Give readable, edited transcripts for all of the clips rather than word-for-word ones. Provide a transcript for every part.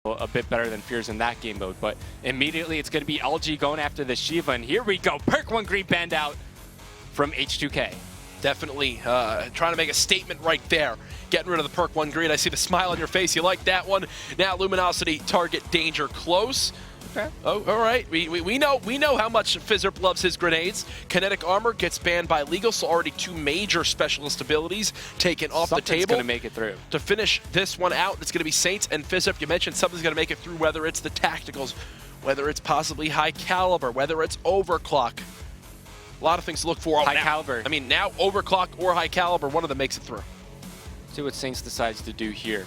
a bit better than Fears in that game mode. But immediately it's going to be LG going after the Shiva, and here we go. Perk 1 Greed banned out from H2K. Definitely trying to make a statement right there. Getting rid of the Perk 1 Greed. I see the smile on your face. You like that one. Now Luminosity target danger close. Okay. Oh, all right. We know how much Fizzerp loves his grenades. Kinetic armor gets banned by legal, so already 2 major specialist abilities taken off the table. Something's going to make it through. To finish this one out, it's going to be Saints and Fizzerp. You mentioned something's going to make it through, whether it's the tacticals, whether it's possibly high caliber, whether it's overclock. A lot of things to look for. High caliber. I mean, now overclock or high caliber, one of them makes it through. See what Saints decides to do here.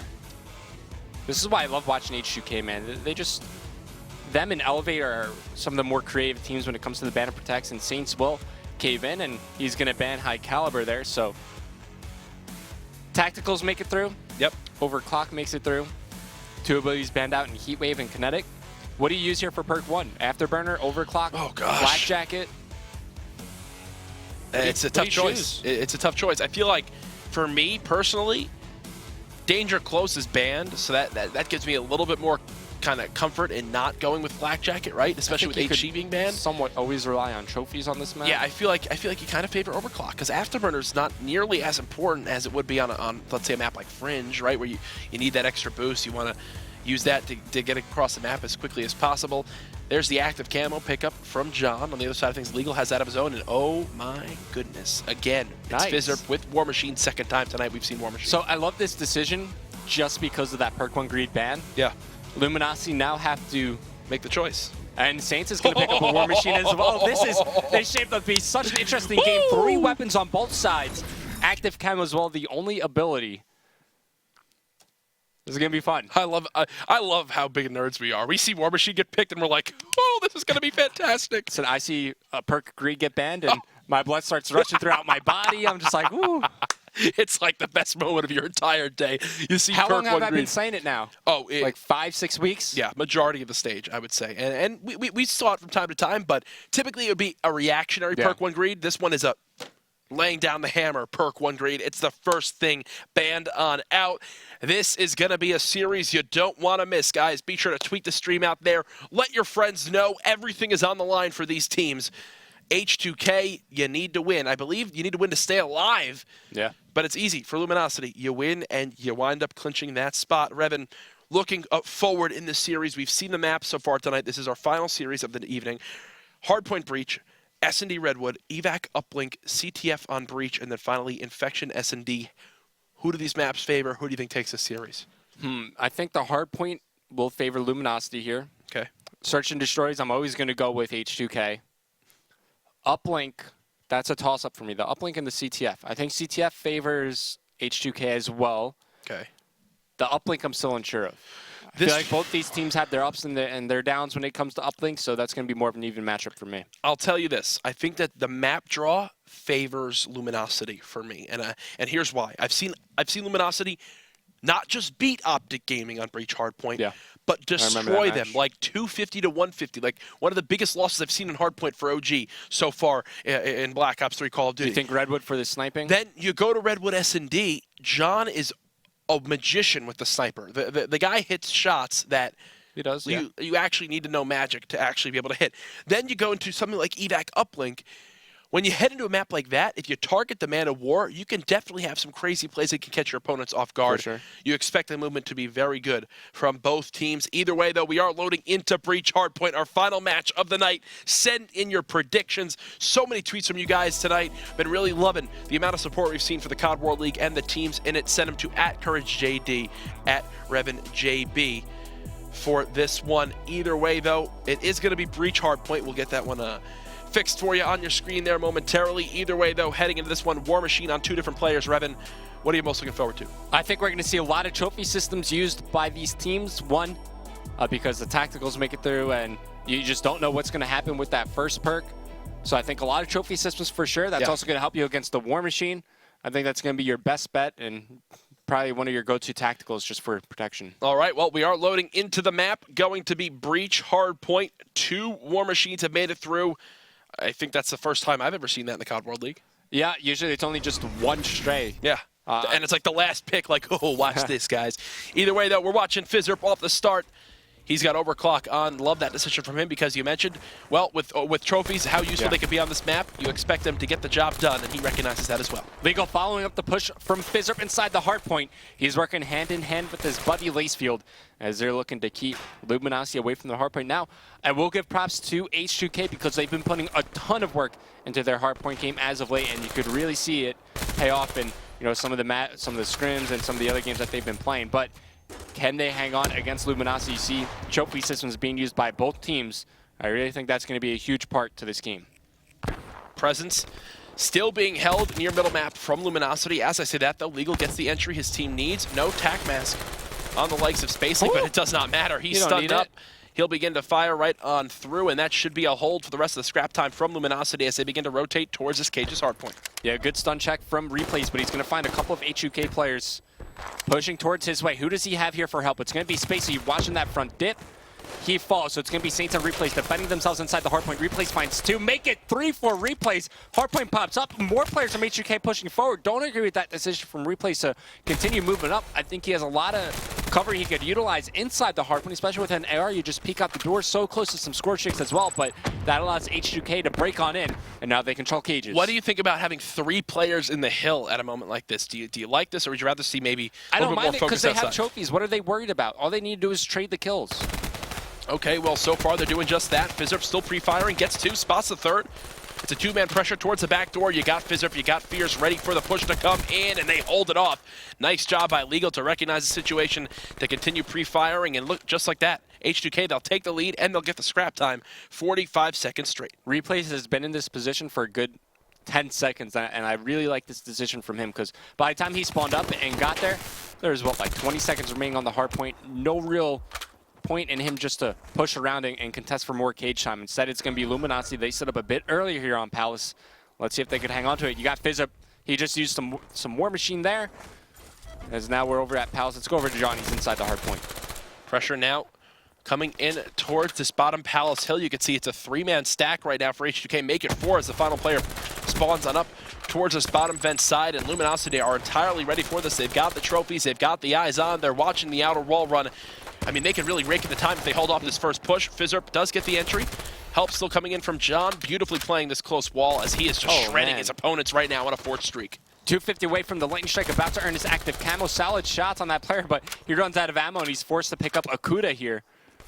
This is why I love watching H2K, man. They just... Them and Elevate are some of the more creative teams when it comes to the ban and protects, and Saints will cave in, and he's going to ban high caliber there. So tacticals make it through. Yep. Overclock makes it through. 2 abilities banned out in Heat Wave and Kinetic. What do you use here for perk 1? Afterburner, Overclock, oh gosh, Black Jacket. It's a tough choice. It's a tough choice. I feel like, for me personally, Danger Close is banned, so that gives me a little bit more kind of comfort in not going with Black Jacket, right? Especially with HG being banned. Somewhat always rely on trophies on this map. Yeah, I feel like you kind of favor Overclock because Afterburner's not nearly as important as it would be on let's say a map like Fringe, right? Where you need that extra boost. You want to use that to get across the map as quickly as possible. There's the active camo pickup from John. On the other side of things, Legal has that of his own, and oh my goodness, again, it's Fizzerp with War Machine. Second time tonight we've seen War Machine. So I love this decision just because of that perk 1 Greed ban. Yeah. Luminosity now have to make the choice. And Saints is going to pick up a War Machine as well. They shaped up to be such an interesting game. 3 weapons on both sides. Active camo as well, the only ability. This is going to be fun. I love how big nerds we are. We see War Machine get picked and we're like, oh, this is going to be fantastic. So I see a perk Greed get banned and my blood starts rushing throughout my body. I'm just like, ooh. It's like the best moment of your entire day. You see, how long have I been been saying it now? Oh, like 5-6 weeks? Yeah, majority of the stage, I would say. And we saw it from time to time, but typically it would be a reactionary perk 1 Greed. This one is a laying down the hammer perk 1 Greed. It's the first thing banned on out. This is going to be a series you don't want to miss, guys. Be sure to tweet the stream out there. Let your friends know everything is on the line for these teams. H2K, you need to win. I believe you need to win to stay alive. Yeah. But it's easy for Luminosity. You win, and you wind up clinching that spot. Revan, looking forward in this series, we've seen the map so far tonight. This is our final series of the evening. Hardpoint Breach, SND Redwood, Evac Uplink, CTF on Breach, and then finally Infection SND. Who do these maps favor? Who do you think takes this series? I think the Hardpoint will favor Luminosity here. Okay. Search and Destroys, I'm always going to go with H2K. Uplink, that's a toss-up for me. The Uplink and the CTF. I think CTF favors H2K as well. Okay. The Uplink I'm still unsure of. I feel like both these teams have their ups and their downs when it comes to Uplink, so that's going to be more of an even matchup for me. I'll tell you this. I think that the map draw favors Luminosity for me, and here's why. I've seen Luminosity not just beat Optic Gaming on Breach Hardpoint, but destroy them, like 250 to 150. Like one of the biggest losses I've seen in Hardpoint for OG so far in Black Ops 3 Call of Duty. Do you think Redwood for the sniping? Then you go to Redwood SND. John is a magician with the sniper. The guy hits shots that he does. You actually need to know magic to actually be able to hit. Then you go into something like Evac Uplink. When you head into a map like that, if you target the Man of War, you can definitely have some crazy plays that can catch your opponents off guard. For sure. You expect the movement to be very good from both teams. Either way, though, we are loading into Breach Hardpoint, our final match of the night. Send in your predictions. So many tweets from you guys tonight. Been really loving the amount of support we've seen for the COD World League and the teams in it. Send them to @CourageJD, @RevanJB for this one. Either way, though, it is going to be Breach Hardpoint. We'll get that one fixed for you on your screen there momentarily. Either way, though, heading into this one, War Machine on 2 different players. Revan, what are you most looking forward to? I think we're going to see a lot of trophy systems used by these teams. One, because the tacticals make it through, and you just don't know what's going to happen with that first perk. So I think a lot of trophy systems for sure. That's also going to help you against the War Machine. I think that's going to be your best bet, and probably one of your go-to tacticals just for protection. All right, well, we are loading into the map. Going to be Breach Hardpoint. 2 War Machines have made it through. I think that's the first time I've ever seen that in the COD World League. Yeah, usually it's only just 1 stray. Yeah. And it's like the last pick, like, oh, watch this, guys. Either way, though, we're watching Fizzerp off the start. He's got overclock on. Love that decision from him because you mentioned, well, with trophies, how useful they could be on this map. You expect them to get the job done, and he recognizes that as well. Legal following up the push from Fizzerp inside the hardpoint. He's working hand-in-hand with his buddy Lacefield as they're looking to keep Luminosity away from the hardpoint now. And we'll give props to H2K because they've been putting a ton of work into their hardpoint game as of late, and you could really see it pay off in some of the scrims and some of the other games that they've been playing. But can they hang on against Luminosity? You see trophy systems being used by both teams. I really think that's going to be a huge part to this game. Presence still being held near middle map from Luminosity. As I say that, though, Legal gets the entry his team needs. No tac mask on the likes of Spacely, but it does not matter. He's stunned up. He'll begin to fire right on through, and that should be a hold for the rest of the scrap time from Luminosity as they begin to rotate towards this Cage's hardpoint. Yeah, good stun check from Replays, but he's going to find a couple of H2K players pushing towards his way. Who does he have here for help? It's going to be Spacey watching that front dip. He falls, so it's going to be Saints and Replays defending themselves inside the hardpoint. Replays finds 2, make it 3 for Replays. Hardpoint pops up. More players from H2K pushing forward. Don't agree with that decision from Replays to continue moving up. I think he has a lot of cover he could utilize inside the hardpoint, especially with an AR. You just peek out the door so close to some score chicks as well, but that allows H2K to break on in, and now they control cages. What do you think about having 3 players in the hill at a moment like this? Do you like this, or would you rather see maybe a little bit more focus outside? I don't mind it because they have trophies. What are they worried about? All they need to do is trade the kills. Okay, well, so far they're doing just that. Fizzerp still pre-firing, gets 2, spots the 3rd. It's a 2-man pressure towards the back door. You got Fizzerp, you got Fierce ready for the push to come in, and they hold it off. Nice job by Legal to recognize the situation, to continue pre-firing, and look, just like that, H2K, they'll take the lead, and they'll get the scrap time, 45 seconds straight. Replays has been in this position for a good 10 seconds, and I really like this decision from him, because by the time he spawned up and got there, there's, what, like 20 seconds remaining on the hard point. No real point in him just to push around and contest for more cage time. Instead, it's going to be Luminosity. They set up a bit earlier here on Palace. Let's see if they could hang on to it. You got Fizzerp. He just used some War Machine there. As now we're over at Palace. Let's go over to John. He's inside the hard point. Pressure now coming in towards this bottom Palace Hill. You can see it's a 3-man stack right now for H2K. Make it 4 as the final player spawns on up towards this bottom vent side, and Luminosity are entirely ready for this. They've got the trophies. They've got the eyes on. They're watching the outer wall run. I mean, they could really rake in the time if they hold off this first push. Fizzerp does get the entry. Help still coming in from John. Beautifully playing this close wall as he is just shredding his opponents right now on a 4th streak. 250 away from the lightning strike, about to earn his active camo. Solid shots on that player, but he runs out of ammo, and he's forced to pick up Akuda here.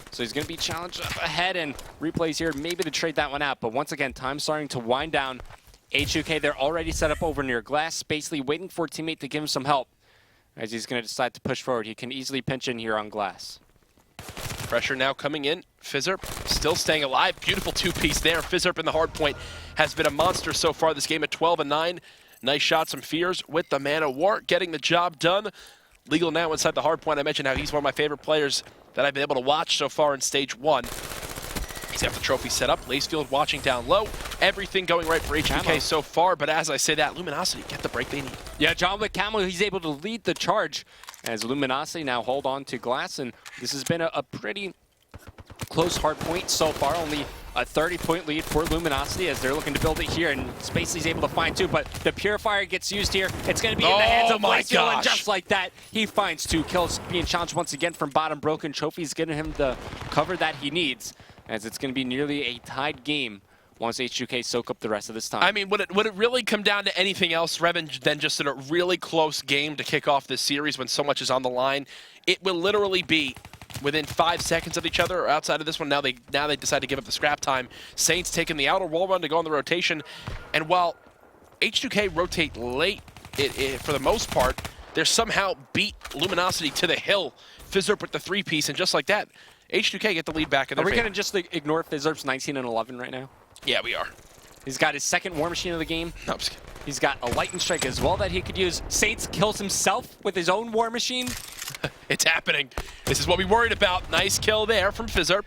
So he's going to be challenged up ahead, and Replays here maybe to trade that one out. But once again, time starting to wind down. H2K, they're already set up over near glass, Spacely waiting for a teammate to give him some help. As he's going to decide to push forward, he can easily pinch in here on glass. Pressure now coming in. Fizzerp still staying alive. Beautiful 2-piece there. Fizzerp in the hard point has been a monster so far this game at 12-9. Nice shots from Fears with the Man of War, getting the job done. Legal now inside the hard point. I mentioned how he's one of my favorite players that I've been able to watch so far in Stage 1. He's got the trophy set up. Lacefield watching down low. Everything going right for H2K so far, but as I say that, Luminosity get the break they need. Yeah, John with Camo, he's able to lead the charge as Luminosity now hold on to glass, and this has been a pretty close hard point so far. Only a 30-point lead for Luminosity as they're looking to build it here, and Spacely's able to find 2, but the Purifier gets used here. It's going to be in the hands of Lacefield, and just like that, he finds 2 kills, being challenged once again from bottom. Broken trophies getting him the cover that he needs, as it's going to be nearly a tied game once H2K soak up the rest of this time. I mean, would it really come down to anything else, Revan, than just a really close game to kick off this series when so much is on the line? It will literally be within 5 seconds of each other, or outside of this one. Now they decide to give up the scrap time. Saints taking the outer wall run to go on the rotation, and while H2K rotate late for the most part, they're somehow beat Luminosity to the hill. Fizzerp with the 3-piece, and just like that, H2K get the lead back in their favor. Are we going to just ignore Fizzerp's 19-11 right now? Yeah, we are. He's got his 2nd War Machine of the game. No, I'm just kidding. He's got a lightning strike as well that he could use. Saints kills himself with his own War Machine. It's happening. This is what we worried about. Nice kill there from Fizzerp.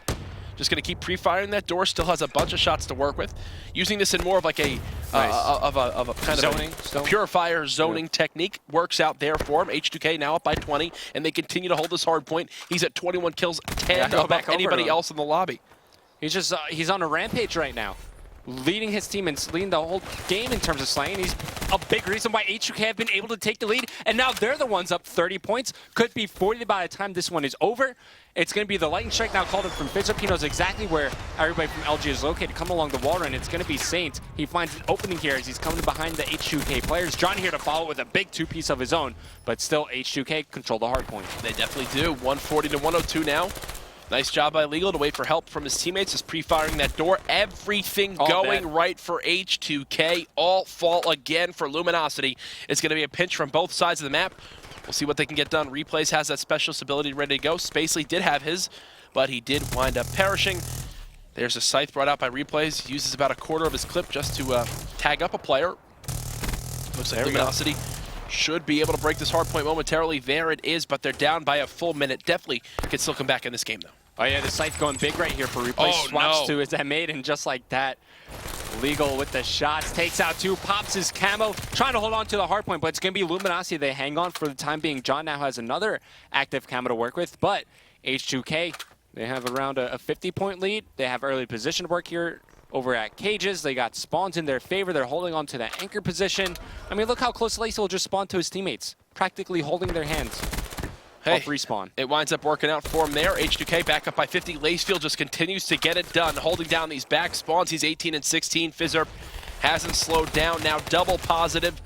Just going to keep pre-firing that door. Still has a bunch of shots to work with. Using this in more of like a kind of a purifier zoning technique. Works out there for him. H2K now up by 20, and they continue to hold this hard point. He's at 21 kills, 10 above anybody else in the lobby. He's on a rampage right now. leading his team and leading the whole game in terms of slaying. He's a big reason why H2K have been able to take the lead, and now they're the ones up 30 points. Could be 40 by the time this one is over. It's going to be the lightning strike now called in from Fizzip. He knows exactly where everybody from LG is located. Come along the wall run. It's going to be Saints. He finds an opening here as he's coming behind the H2K players. John here to follow with a big two-piece of his own, but still H2K control the hard point. They definitely do. 140 to 102 now. Nice job by Legal to wait for help from his teammates. Just pre-firing that door. Everything going right for H2K. All fall again for Luminosity. It's going to be a pinch from both sides of the map. We'll see what they can get done. Replays has that specialist ability ready to go. Spacely did have his, but he did wind up perishing. There's a scythe brought out by Replays. He uses about a quarter of his clip just to tag up a player. Looks like Luminosity should be able to break this hard point momentarily. There it is, but they're down by a full minute. Definitely can still come back in this game, though. Oh, yeah, the scythe going big right here for Replay. Swaps to his mate, and just like that, Legal with the shots, takes out two, pops his camo, trying to hold on to the hard point, but it's going to be Luminosity. They hang on for the time being. John now has another active camo to work with, but H2K, they have around a 50-point lead. They have early position work here over at Cages. They got spawns in their favor. They're holding on to that anchor position. I mean, look how close Lacey will just spawn to his teammates, practically holding their hands. Hey, respawn. It winds up working out for him there. H2K back up by 50. Lacefield just continues to get it done, holding down these back spawns. He's 18 and 16. Fizzerp hasn't slowed down. Now double positive,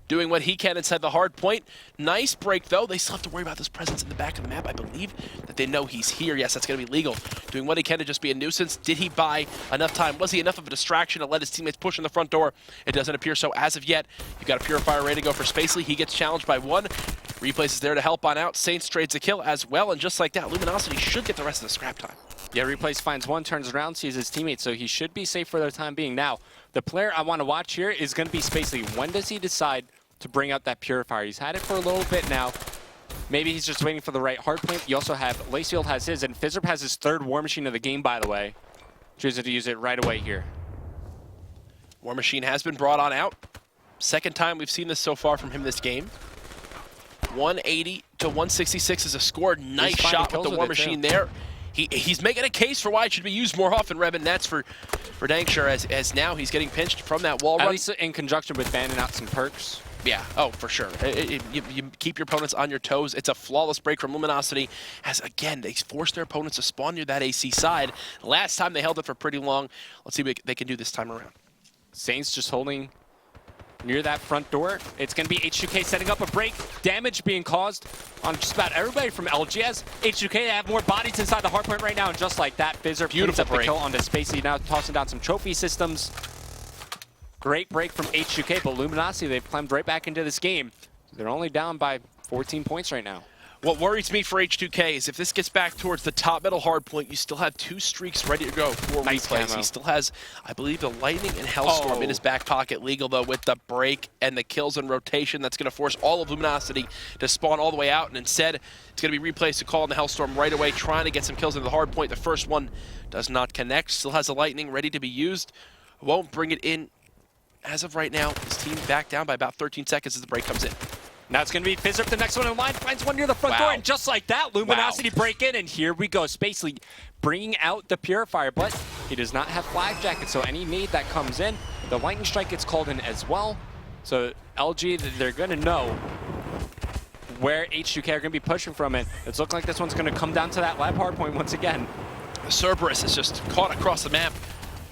doing what he can inside the hard point. Nice break, though. They still have to worry about this presence in the back of the map. I believe that they know he's here. Yes, that's going to be Legal. Doing what he can to just be a nuisance. Did he buy enough time? Was he enough of a distraction to let his teammates push in the front door? It doesn't appear so as of yet. You've got a Purifier ready to go for Spacely. He gets challenged by one. Replays is there to help on out. Saints trades a kill as well, and just like that, Luminosity should get the rest of the scrap time. Yeah, Replays finds one, turns around, sees his teammate, so he should be safe for the time being. Now, the player I want to watch here is going to be Spacely. When does he decide to bring out that Purifier? He's had it for a little bit now. Maybe he's just waiting for the right hard point. You also have Lacefield has his, and Fizzerp has his third War Machine of the game, by the way. Choosing to use it right away here. War Machine has been brought on out. Second time we've seen this so far from him this game. 180 to 166 is a score. Nice shot with the War Machine there. He's making a case for why it should be used more often, Rev, and that's for dang sure, as now he's getting pinched from that wall run. At least in conjunction with banning out some perks. Yeah, oh, for sure. You keep your opponents on your toes. It's a flawless break from Luminosity, as, again, they force their opponents to spawn near that AC side. Last time they held it for pretty long. Let's see what they can do this time around. Saints just holding near that front door. It's going to be H2K setting up a break. Damage being caused on just about everybody from LGS. H2K have more bodies inside the hardpoint right now, and just like that, Fizzerp picks up the kill onto Spacey, now tossing down some trophy systems. Great break from H2K, but Luminosity, they've climbed right back into this game. They're only down by 14 points right now. What worries me for H2K is if this gets back towards the top middle hard point, you still have two streaks ready to go for Replays. He still has, I believe, the Lightning and Hellstorm in his back pocket. Legal, though, with the break and the kills and rotation. That's going to force all of Luminosity to spawn all the way out, and instead, it's going to be Replays to call on the Hellstorm right away, trying to get some kills into the hard point. The first one does not connect. Still has the Lightning ready to be used. Won't bring it in as of right now. His team back down by about 13 seconds as the break comes in. Now it's going to be Fizzerp, the next one in line, finds one near the front door, and just like that, Luminosity break in, and here we go. Spacely bringing out the Purifier, but he does not have Flag Jacket, so any nade that comes in, the Lightning Strike gets called in as well. So LG, they're going to know where H2K are going to be pushing from it. It's looking like this one's going to come down to that lab hardpoint once again. Cerberus is just caught across the map.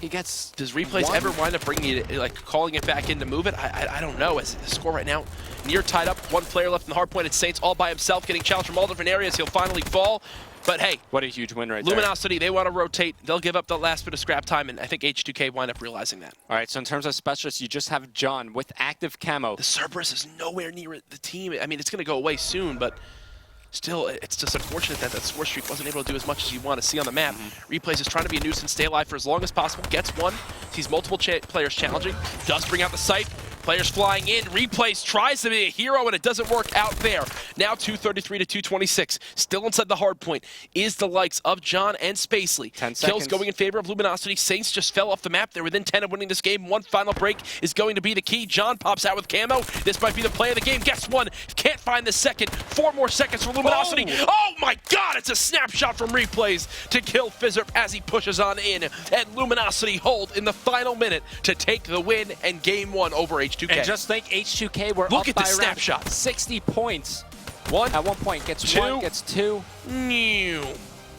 Does Replays ever wind up bringing it, like calling it back in to move it? I don't know. As the score right now, near tied up. One player left in the hard point. It's Saints all by himself, getting challenged from all different areas. He'll finally fall. But hey, what a huge win right Luminosity, they want to rotate. They'll give up the last bit of scrap time, and I think H2K wind up realizing that. All right, so in terms of specialists, you just have John with active camo. The Cerberus is nowhere near the team. I mean, it's going to go away soon, but still, it's just unfortunate that that score streak wasn't able to do as much as you want to see on the map. Replays is trying to be a nuisance, stay alive for as long as possible, gets one, sees multiple players challenging, does bring out the sight, Players flying in. Replays tries to be a hero, and it doesn't work out there. Now 233 to 226. Still inside the hard point is the likes of John and Spacely. 10 Kills seconds. going in favor of Luminosity. Saints just fell off the map. They're within 10 of winning this game. One final break is going to be the key. John pops out with camo. This might be the play of the game. Guess one. Can't find the second. 4 more seconds for Luminosity. Oh my god, it's a snapshot from Replays to kill Fizzerp as he pushes on in. And Luminosity hold in the final minute to take the win and game 1 over H2K. And just think, H2K were Look up at by the around snapshot. 60 points. At one point, gets two. 1, gets 2. New.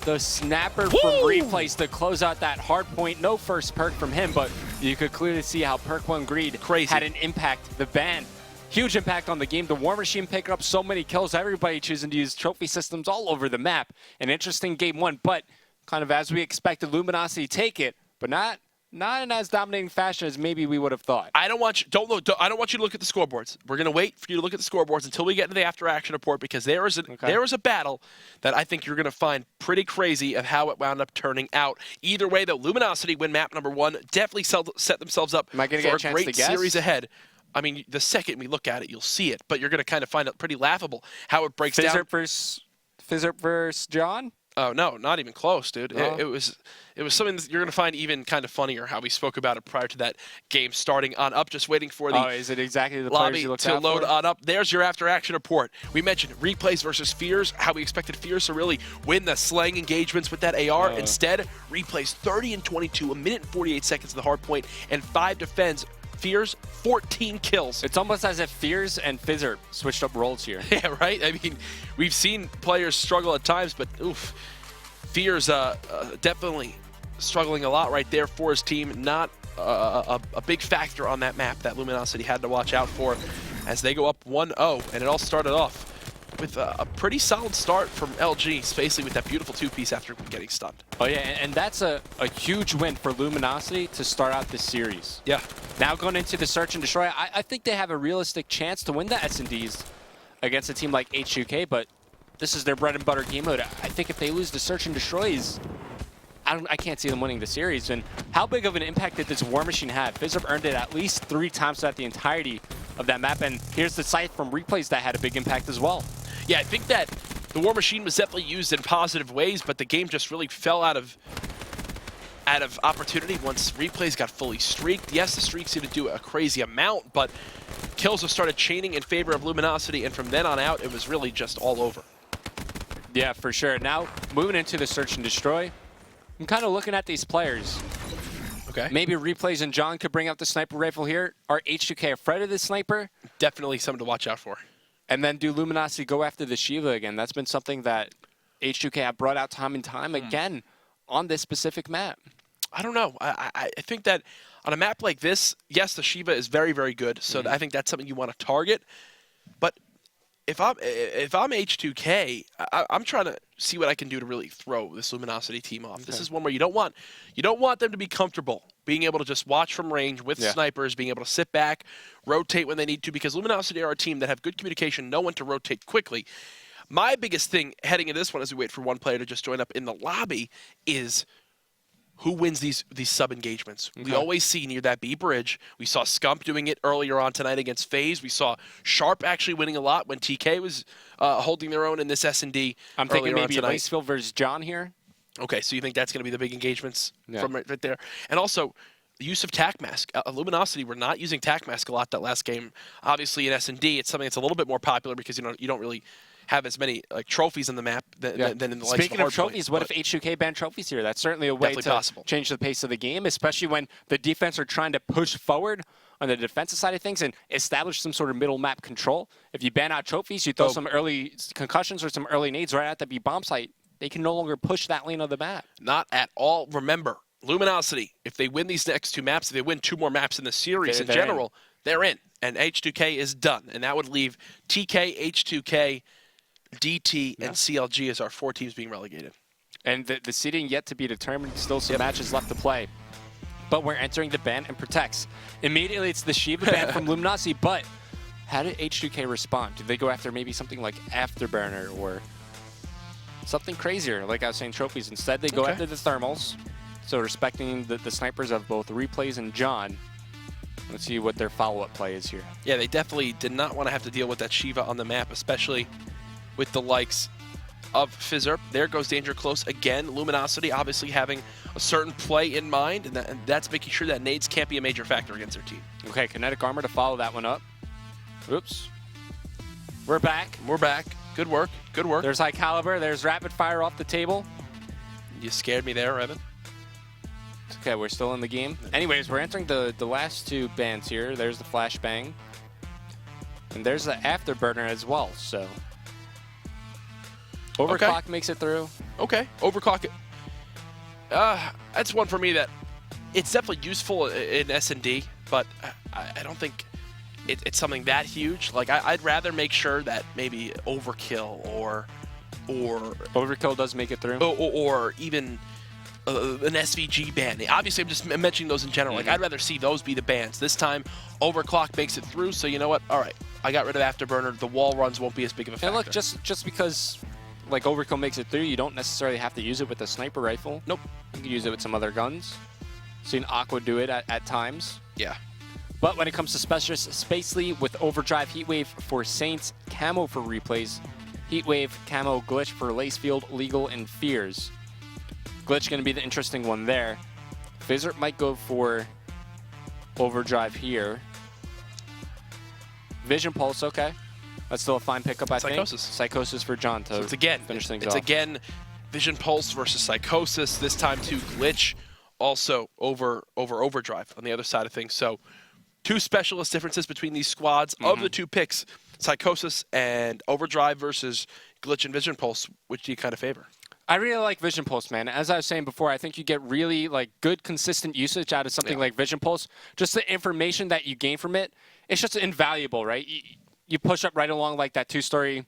The snapper Woo! from Replays to close out that hard point. No first perk from him, but you could clearly see how perk 1 greed had an impact. The ban, huge impact on the game. The War Machine picking up so many kills. Everybody choosing to use trophy systems all over the map. An interesting game 1, but kind of as we expected, Luminosity take it, but not in as dominating fashion as maybe we would have thought. I don't want you to look at the scoreboards. We're going to wait for you to look at the scoreboards until we get into the after action report, because there is a battle that I think you're going to find pretty crazy of how it wound up turning out. Either way, though, Luminosity win map number 1. Definitely set themselves up Am I gonna for get a a chance great to guess? series ahead. I mean, the second we look at it, you'll see it, but you're going to kind of find it pretty laughable how it breaks down. Fizzerp versus John? Oh no, not even close, dude. Oh. It was something that you're gonna find even kind of funnier how we spoke about it prior to that game starting on up. Just waiting for the Is it exactly the players lobby you looked to out load for? on up. There's your after action report. We mentioned Replays versus Fears, how we expected Fears to really win the slaying engagements with that AR. Instead, Replays 30 and 22, a minute and 48 seconds of the hard point, and 5 defends. Fears 14 kills. It's almost as if Fears and Fizzerp switched up roles here. Yeah, right? I mean, we've seen players struggle at times, but oof. Fears definitely struggling a lot right there for his team. Not a big factor on that map that Luminosity had to watch out for as they go up 1-0. And it all started off with a pretty solid start from LG, Spacely with that beautiful 2-piece after getting stunned. Oh yeah, and that's a huge win for Luminosity to start out this series. Yeah. Now going into the Search and Destroy, I think they have a realistic chance to win the SNDs against a team like H2K, but this is their bread and butter game mode. I think if they lose the Search and Destroys, I can't see them winning the series. And how big of an impact did this War Machine have? Fizzerp earned it at least 3 times throughout the entirety of that map, and here's the scythe from Replays that had a big impact as well. Yeah, I think that the War Machine was definitely used in positive ways, but the game just really fell out of opportunity once Replays got fully streaked. Yes, the streaks didn't do a crazy amount, but kills have started chaining in favor of Luminosity, and from then on out, it was really just all over. Yeah, for sure. Now, moving into the Search and Destroy, I'm kind of looking at these players. Okay. Maybe Replays and John could bring out the sniper rifle here. Are H2K afraid of the sniper? Definitely something to watch out for. And then do Luminosity go after the Shiva again? That's been something that H2K have brought out time and time again on this specific map. I don't know. I think that on a map like this, yes, the Shiva is very, very good. So I think that's something you want to target. But if I'm H2K, I'm trying to see what I can do to really throw this Luminosity team off. Okay. This is one where you don't want them to be comfortable being able to just watch from range with snipers, being able to sit back, rotate when they need to, because Luminosity are a team that have good communication, know when to rotate quickly. My biggest thing heading into this one, as we wait for one player to just join up in the lobby, is who wins these sub-engagements. Okay. We always see near that B bridge. We saw Scump doing it earlier on tonight against FaZe. We saw Sharp actually winning a lot when TK was holding their own in this S&D. I'm thinking maybe Lacefield versus John here. Okay, so you think that's going to be the big engagements from right there. And also, the use of Tac Mask. Luminosity were not using Tac Mask a lot that last game. Obviously, in S&D, it's something that's a little bit more popular because you don't really have as many trophies in the map than in the likes of Hardpoint. Speaking of trophies, what if H2K banned trophies here? That's certainly a way to change the pace of the game, especially when the defense are trying to push forward on the defensive side of things and establish some sort of middle map control. If you ban out trophies, you throw some early concussions or some early nades right at the B bomb site, they can no longer push that lane of the map. Not at all. Remember, Luminosity, if they win these next 2 maps, if they win 2 more maps in the series in general, they're in. And H2K is done. And that would leave TK, H2K, DT, and CLG as our 4 teams being relegated. And the seeding yet to be determined. Still some matches left to play. But we're entering the ban and protects. Immediately, it's the Shiva ban from Luminosity. But how did H2K respond? Did they go after maybe something like Afterburner or something crazier? Like I was saying, trophies. Instead, they go after the thermals. So respecting the snipers of both Replays and John. Let's see what their follow-up play is here. Yeah, they definitely did not want to have to deal with that Shiva on the map, especially with the likes of Fizzerp. There goes Danger Close again. Luminosity obviously having a certain play in mind, and that's making sure that nades can't be a major factor against their team. Okay, Kinetic Armor to follow that one up. Oops. We're back. We're back. Good work. Good work. There's High Caliber. There's Rapid Fire off the table. You scared me there, Evan. It's okay, we're still in the game. Anyways, we're entering the last two bans here. There's the Flashbang. And there's the Afterburner as well, so. Overclock makes it through. Okay, Overclock. That's one for me that it's definitely useful in S&D, but I don't think it's something that huge. Like, I'd rather make sure that maybe Overkill or Overkill does make it through. Or even an SVG ban. Obviously, I'm just mentioning those in general. Like, I'd rather see those be the bans. This time, Overclock makes it through, so you know what? All right, I got rid of Afterburner. The wall runs won't be as big of a factor. And look, just because like Overkill makes it through, you don't necessarily have to use it with a sniper rifle. Nope. You can use it with some other guns. Seen Aqua do it at times. Yeah. But when it comes to Specialist, Spacely with Overdrive Heatwave for Saints, Camo for replays, Heatwave, Camo, Glitch for Lacefield, Legal, and Fears. Glitch going to be the interesting one there. Fizzerp might go for Overdrive here. Vision Pulse, okay. That's still a fine pickup, I think. Psychosis for John to finish things off. It's again Vision Pulse versus Psychosis. This time to Glitch, also over Overdrive on the other side of things. So 2 specialist differences between these squads. Of the 2 picks, Psychosis and Overdrive versus Glitch and Vision Pulse, which do you kind of favor? I really like Vision Pulse, man. As I was saying before, I think you get really like good, consistent usage out of something like Vision Pulse. Just the information that you gain from it, it's just invaluable, right? You push up right along like that 2-story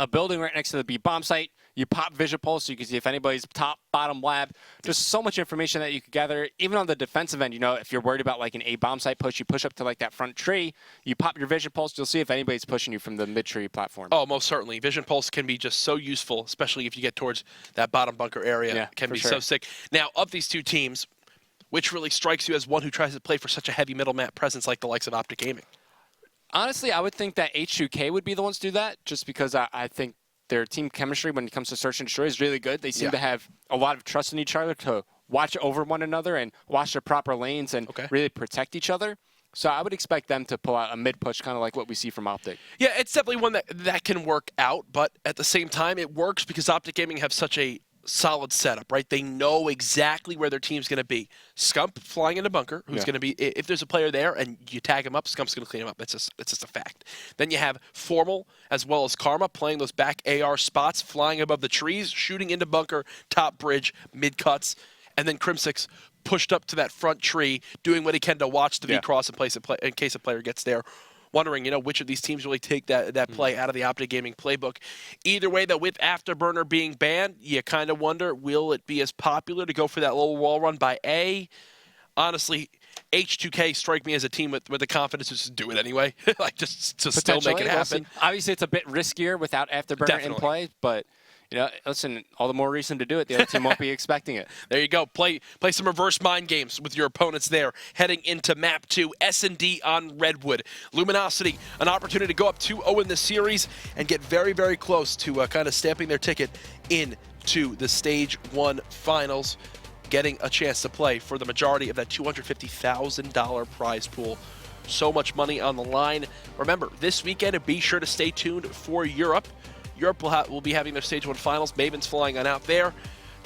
building right next to the B bomb site. You pop Vision Pulse so you can see if anybody's top, bottom lab. There's so much information that you could gather. Even on the defensive end, you know, if you're worried about like an A bomb site push, you push up to like that front tree, you pop your Vision Pulse, you'll see if anybody's pushing you from the mid-tree platform. Oh, most certainly. Vision Pulse can be just so useful, especially if you get towards that bottom bunker area. Yeah, it can be so sick. Now, of these 2 teams, which really strikes you as one who tries to play for such a heavy middle map presence like the likes of Optic Gaming? Honestly, I would think that H2K would be the ones to do that, just because I think their team chemistry when it comes to search and destroy is really good. They seem to have a lot of trust in each other to watch over one another and watch their proper lanes and really protect each other. So I would expect them to pull out a mid-push, kind of like what we see from Optic. Yeah, it's definitely one that can work out, but at the same time, it works because Optic Gaming have such a solid setup, right? They know exactly where their team's going to be. Scump flying in a bunker, who's going to be, if there's a player there and you tag him up, Scump's going to clean him up. It's just a fact. Then you have Formal as well as Karma playing those back AR spots, flying above the trees, shooting into bunker, top bridge, mid cuts, and then Crimsix pushed up to that front tree, doing what he can to watch the V-cross in case a player gets there. Wondering, you know, which of these teams really take that play out of the Optic Gaming playbook. Either way, though, with Afterburner being banned, you kind of wonder, will it be as popular to go for that little wall run by A? Honestly, H2K strike me as a team with the confidence to just do it anyway. Like, just to still make it happen. Obviously, it's a bit riskier without Afterburner in play, but... You know, listen, all the more reason to do it. The other team won't be expecting it. There you go. Play some reverse mind games with your opponents there. Heading into Map 2, S&D on Redwood. Luminosity, an opportunity to go up 2-0 in the series and get very, very close to kind of stamping their ticket into the Stage 1 Finals, getting a chance to play for the majority of that $250,000 prize pool. So much money on the line. Remember, this weekend, be sure to stay tuned for Europe. Europe will be having their Stage 1 Finals. Maven's flying on out there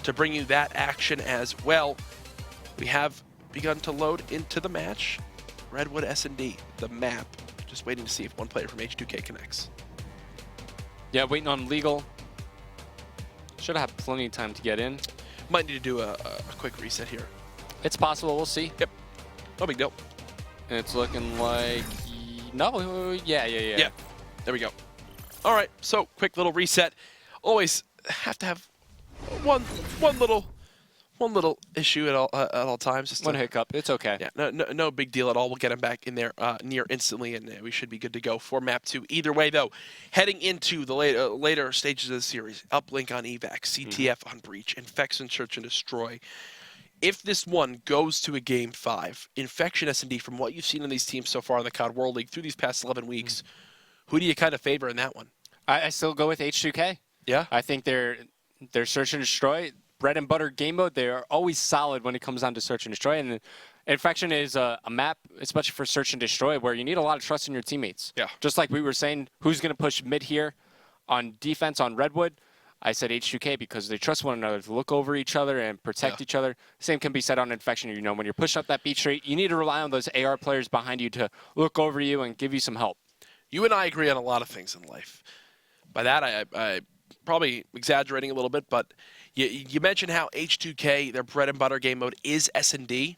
to bring you that action as well. We have begun to load into the match. Redwood SND, the map. Just waiting to see if one player from H2K connects. Yeah, waiting on Legal. Should have plenty of time to get in. Might need to do a quick reset here. It's possible. We'll see. Yep. No big deal. And it's looking like... No, yeah. There we go. All right, so quick little reset. Always have to have one little issue at all times. Just one hiccup. It's okay. Yeah, no big deal at all. We'll get him back in there near instantly, and we should be good to go for Map 2. Either way, though, heading into the later stages of the series, Uplink on Evac, CTF on Breach, Infection Search and Destroy. if this one goes to a Game 5, Infection S&D, from what you've seen in these teams so far in the COD World League through these past 11 weeks, who do you kind of favor in that one? I still go with H2K. Yeah? I think they're search and destroy, bread and butter game mode. They are always solid when it comes down to search and destroy. And Infection is a map, especially for search and destroy, where you need a lot of trust in your teammates. Yeah. Just like we were saying, who's going to push mid here on defense on Redwood? I said H2K because they trust one another to look over each other and protect each other. Same can be said on Infection. You know, when you're pushing up that B straight, you need to rely on those AR players behind you to look over you and give you some help. You and I agree on a lot of things in life. By that, I probably exaggerating a little bit, but you mentioned how H2K, their bread and butter game mode, is S&D.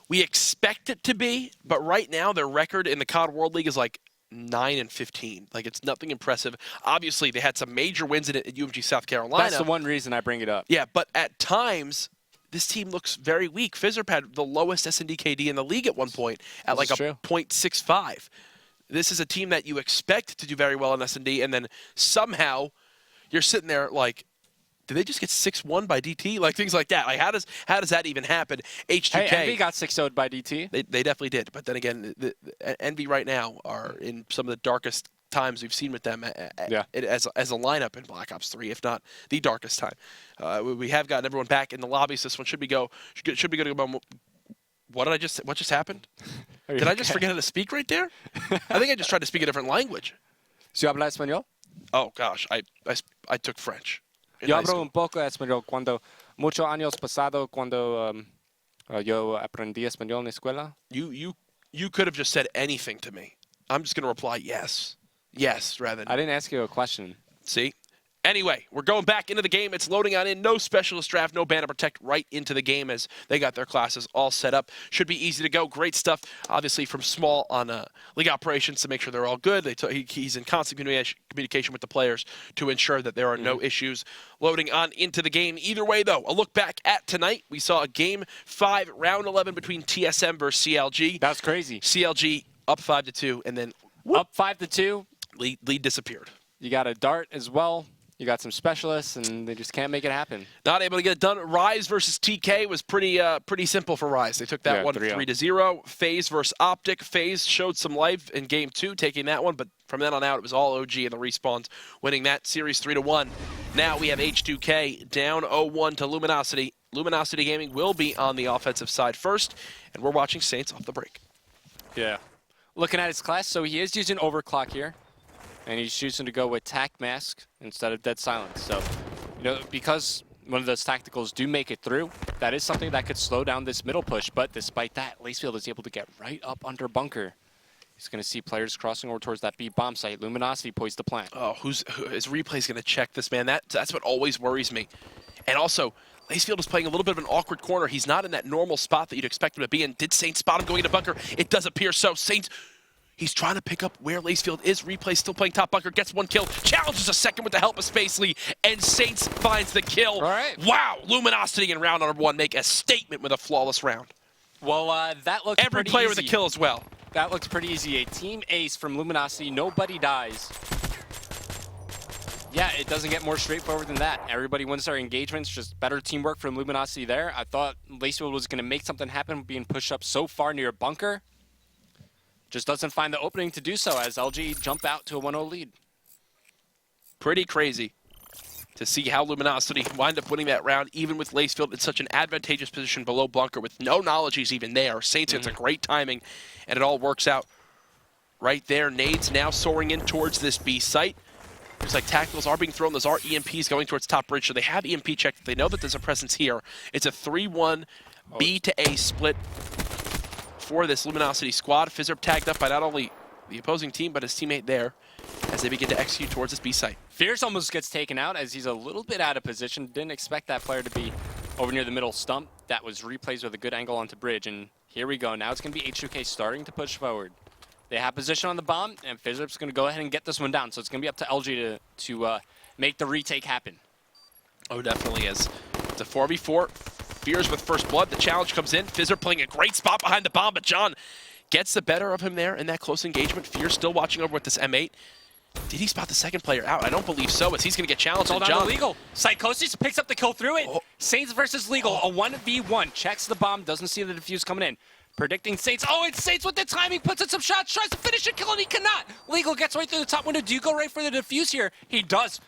We expect it to be, but right now their record in the COD World League is like 9-15. Like, it's nothing impressive. Obviously, they had some major wins at UMG South Carolina. That's the one reason I bring it up. Yeah, but at times, this team looks very weak. Fizzerp had the lowest S&D KD in the league at one point at like a 0.65. This is a team that you expect to do very well in S&D, and then somehow you're sitting there like, did they just get 6-1 by DT? Like, things like that. Like, how does that even happen? H2K. Hey, Envy got 6-0'd by DT. They definitely did. But then again, the Envy right now are in some of the darkest times we've seen with them as a lineup in Black Ops 3, if not the darkest time. We have gotten everyone back in the lobbies. This one should be good to go. What just happened? Did I just forget how to speak right there? I think I just tried to speak a different language. ¿Sí habla español? Oh gosh, I took French. Yo hablo un poco español cuando muchos años pasado cuando yo aprendí español en la escuela. You could have just said anything to me. I'm just going to reply yes. Yes, rather than... I didn't ask you a question. See? Anyway, we're going back into the game. It's loading on in. No specialist draft, no Banner Protect, right into the game as they got their classes all set up. Should be easy to go. Great stuff, obviously, from Small on League Operations to make sure they're all good. He's in constant communication with the players to ensure that there are no issues. Loading on into the game. Either way, though, a look back at tonight. We saw a Game 5, Round 11 between TSM versus CLG. That's crazy. CLG up 5-2, and then... Up 5-2. Lead disappeared. You got a dart as well. You got some specialists, and they just can't make it happen. Not able to get it done. Rise versus TK was pretty simple for Rise. They took that one 3-0. FaZe versus Optic. FaZe showed some life in Game 2, taking that one, but from then on out, it was all OG and the Respawns winning that series 3-1. Now we have H2K down 0-1 to Luminosity. Luminosity Gaming will be on the offensive side first, and we're watching Saints off the break. Yeah. Looking at his class, so he is using Overclock here. And he's choosing to go with Tac Mask instead of Dead Silence. So, you know, because one of those tacticals do make it through, that is something that could slow down this middle push. But despite that, Lacefield is able to get right up under bunker. He's going to see players crossing over towards that B bomb site. Luminosity poised to plant. Oh, his replay's going to check this, man. That's what always worries me. And also, Lacefield is playing a little bit of an awkward corner. He's not in that normal spot that you'd expect him to be in. Did Saints spot him going into bunker? It does appear so. Saints... He's trying to pick up where Lacefield is. Replay still playing top bunker. Gets one kill. Challenges a second with the help of Spacely. And Saints finds the kill. All right. Wow. Luminosity in round number 1 make a statement with a flawless round. Well, that looks Every pretty player easy. with a kill as well. That looks pretty easy. A team ace from Luminosity. Nobody dies. Yeah, it doesn't get more straightforward than that. Everybody wins their engagements. Just better teamwork from Luminosity there. I thought Lacefield was going to make something happen being pushed up so far near bunker. Just doesn't find the opening to do so as LG jump out to a 1-0 lead. Pretty crazy to see how Luminosity wind up winning that round, even with Lacefield in such an advantageous position below bunker with no knowledge he's even there. Saints gets a great timing, and it all works out right there. Nades now soaring in towards this B site. Looks like tacticals are being thrown. Those are EMPs going towards top bridge, so they have EMP checked. They know that there's a presence here. It's a 3-1 B to A split for this Luminosity squad. Fizzerp tagged up by not only the opposing team, but his teammate there as they begin to execute towards this B site. Fierce almost gets taken out as he's a little bit out of position. Didn't expect that player to be over near the middle stump. That was replays with a good angle onto bridge. And here we go. Now it's going to be H2K starting to push forward. They have position on the bomb, and Fizzerp's going to go ahead and get this one down. So it's going to be up to LG to make the retake happen. Oh, definitely is. It's a 4v4. Fears with first blood. The challenge comes in. Fizzerp playing a great spot behind the bomb, but John gets the better of him there in that close engagement. Fear still watching over with this M8. Did he spot the second player out? I don't believe so, as he's going to get challenged. Hold on to Legal. Psychosis picks up the kill through it. Oh. Saints versus Legal, a 1v1. Checks the bomb, doesn't see the defuse coming in. Predicting Saints. Oh, it's Saints with the timing, puts in some shots, tries to finish a kill, and he cannot. Legal gets right through the top window. Do you go right for the defuse here? He does.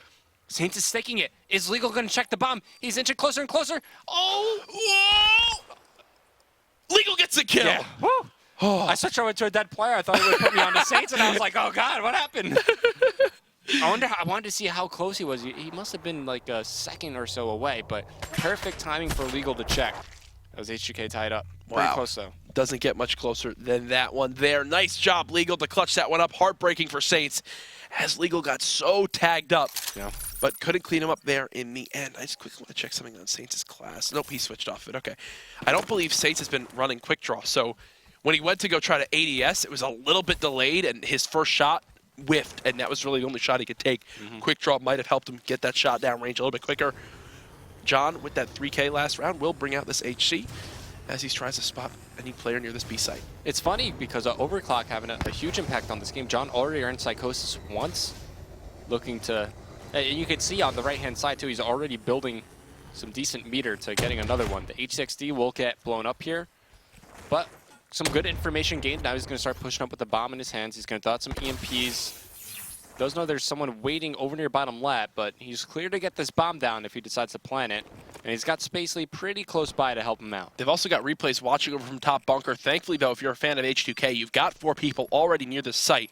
Saints is staking it. Is Legal going to check the bomb? He's inching closer and closer. Oh! Whoa! Legal gets the kill. Yeah. Woo. Oh. I switched over to a dead player. I thought he would put me on the Saints, and I was like, oh, God, what happened? I wanted to see how close he was. He must have been like a second or so away, but perfect timing for Legal to check. That was H2K tied up. Pretty close, though. Doesn't get much closer than that one there. Nice job, Legal, to clutch that one up. Heartbreaking for Saints, as Legal got so tagged up, but couldn't clean him up there in the end. I just quickly want to check something on Saints' class. Nope, he switched off it. Okay. I don't believe Saints has been running quick draw, so when he went to go try to ADS, it was a little bit delayed, and his first shot whiffed, and that was really the only shot he could take. Quick draw might have helped him get that shot down range a little bit quicker. John, with that 3K last round, will bring out this HC as he tries to spot any player near this B site. It's funny because Overclock having a huge impact on this game. John already earned Psychosis once, looking to... You can see on the right-hand side, too, he's already building some decent meter to getting another one. The HXD will get blown up here, but some good information gained. Now he's going to start pushing up with the bomb in his hands. He's going to dot some EMPs. Does know there's someone waiting over near bottom lab, but he's clear to get this bomb down if he decides to plant it. And he's got Spacely pretty close by to help him out. They've also got replays watching over from top bunker. Thankfully, though, if you're a fan of H2K, you've got 4 people already near this site.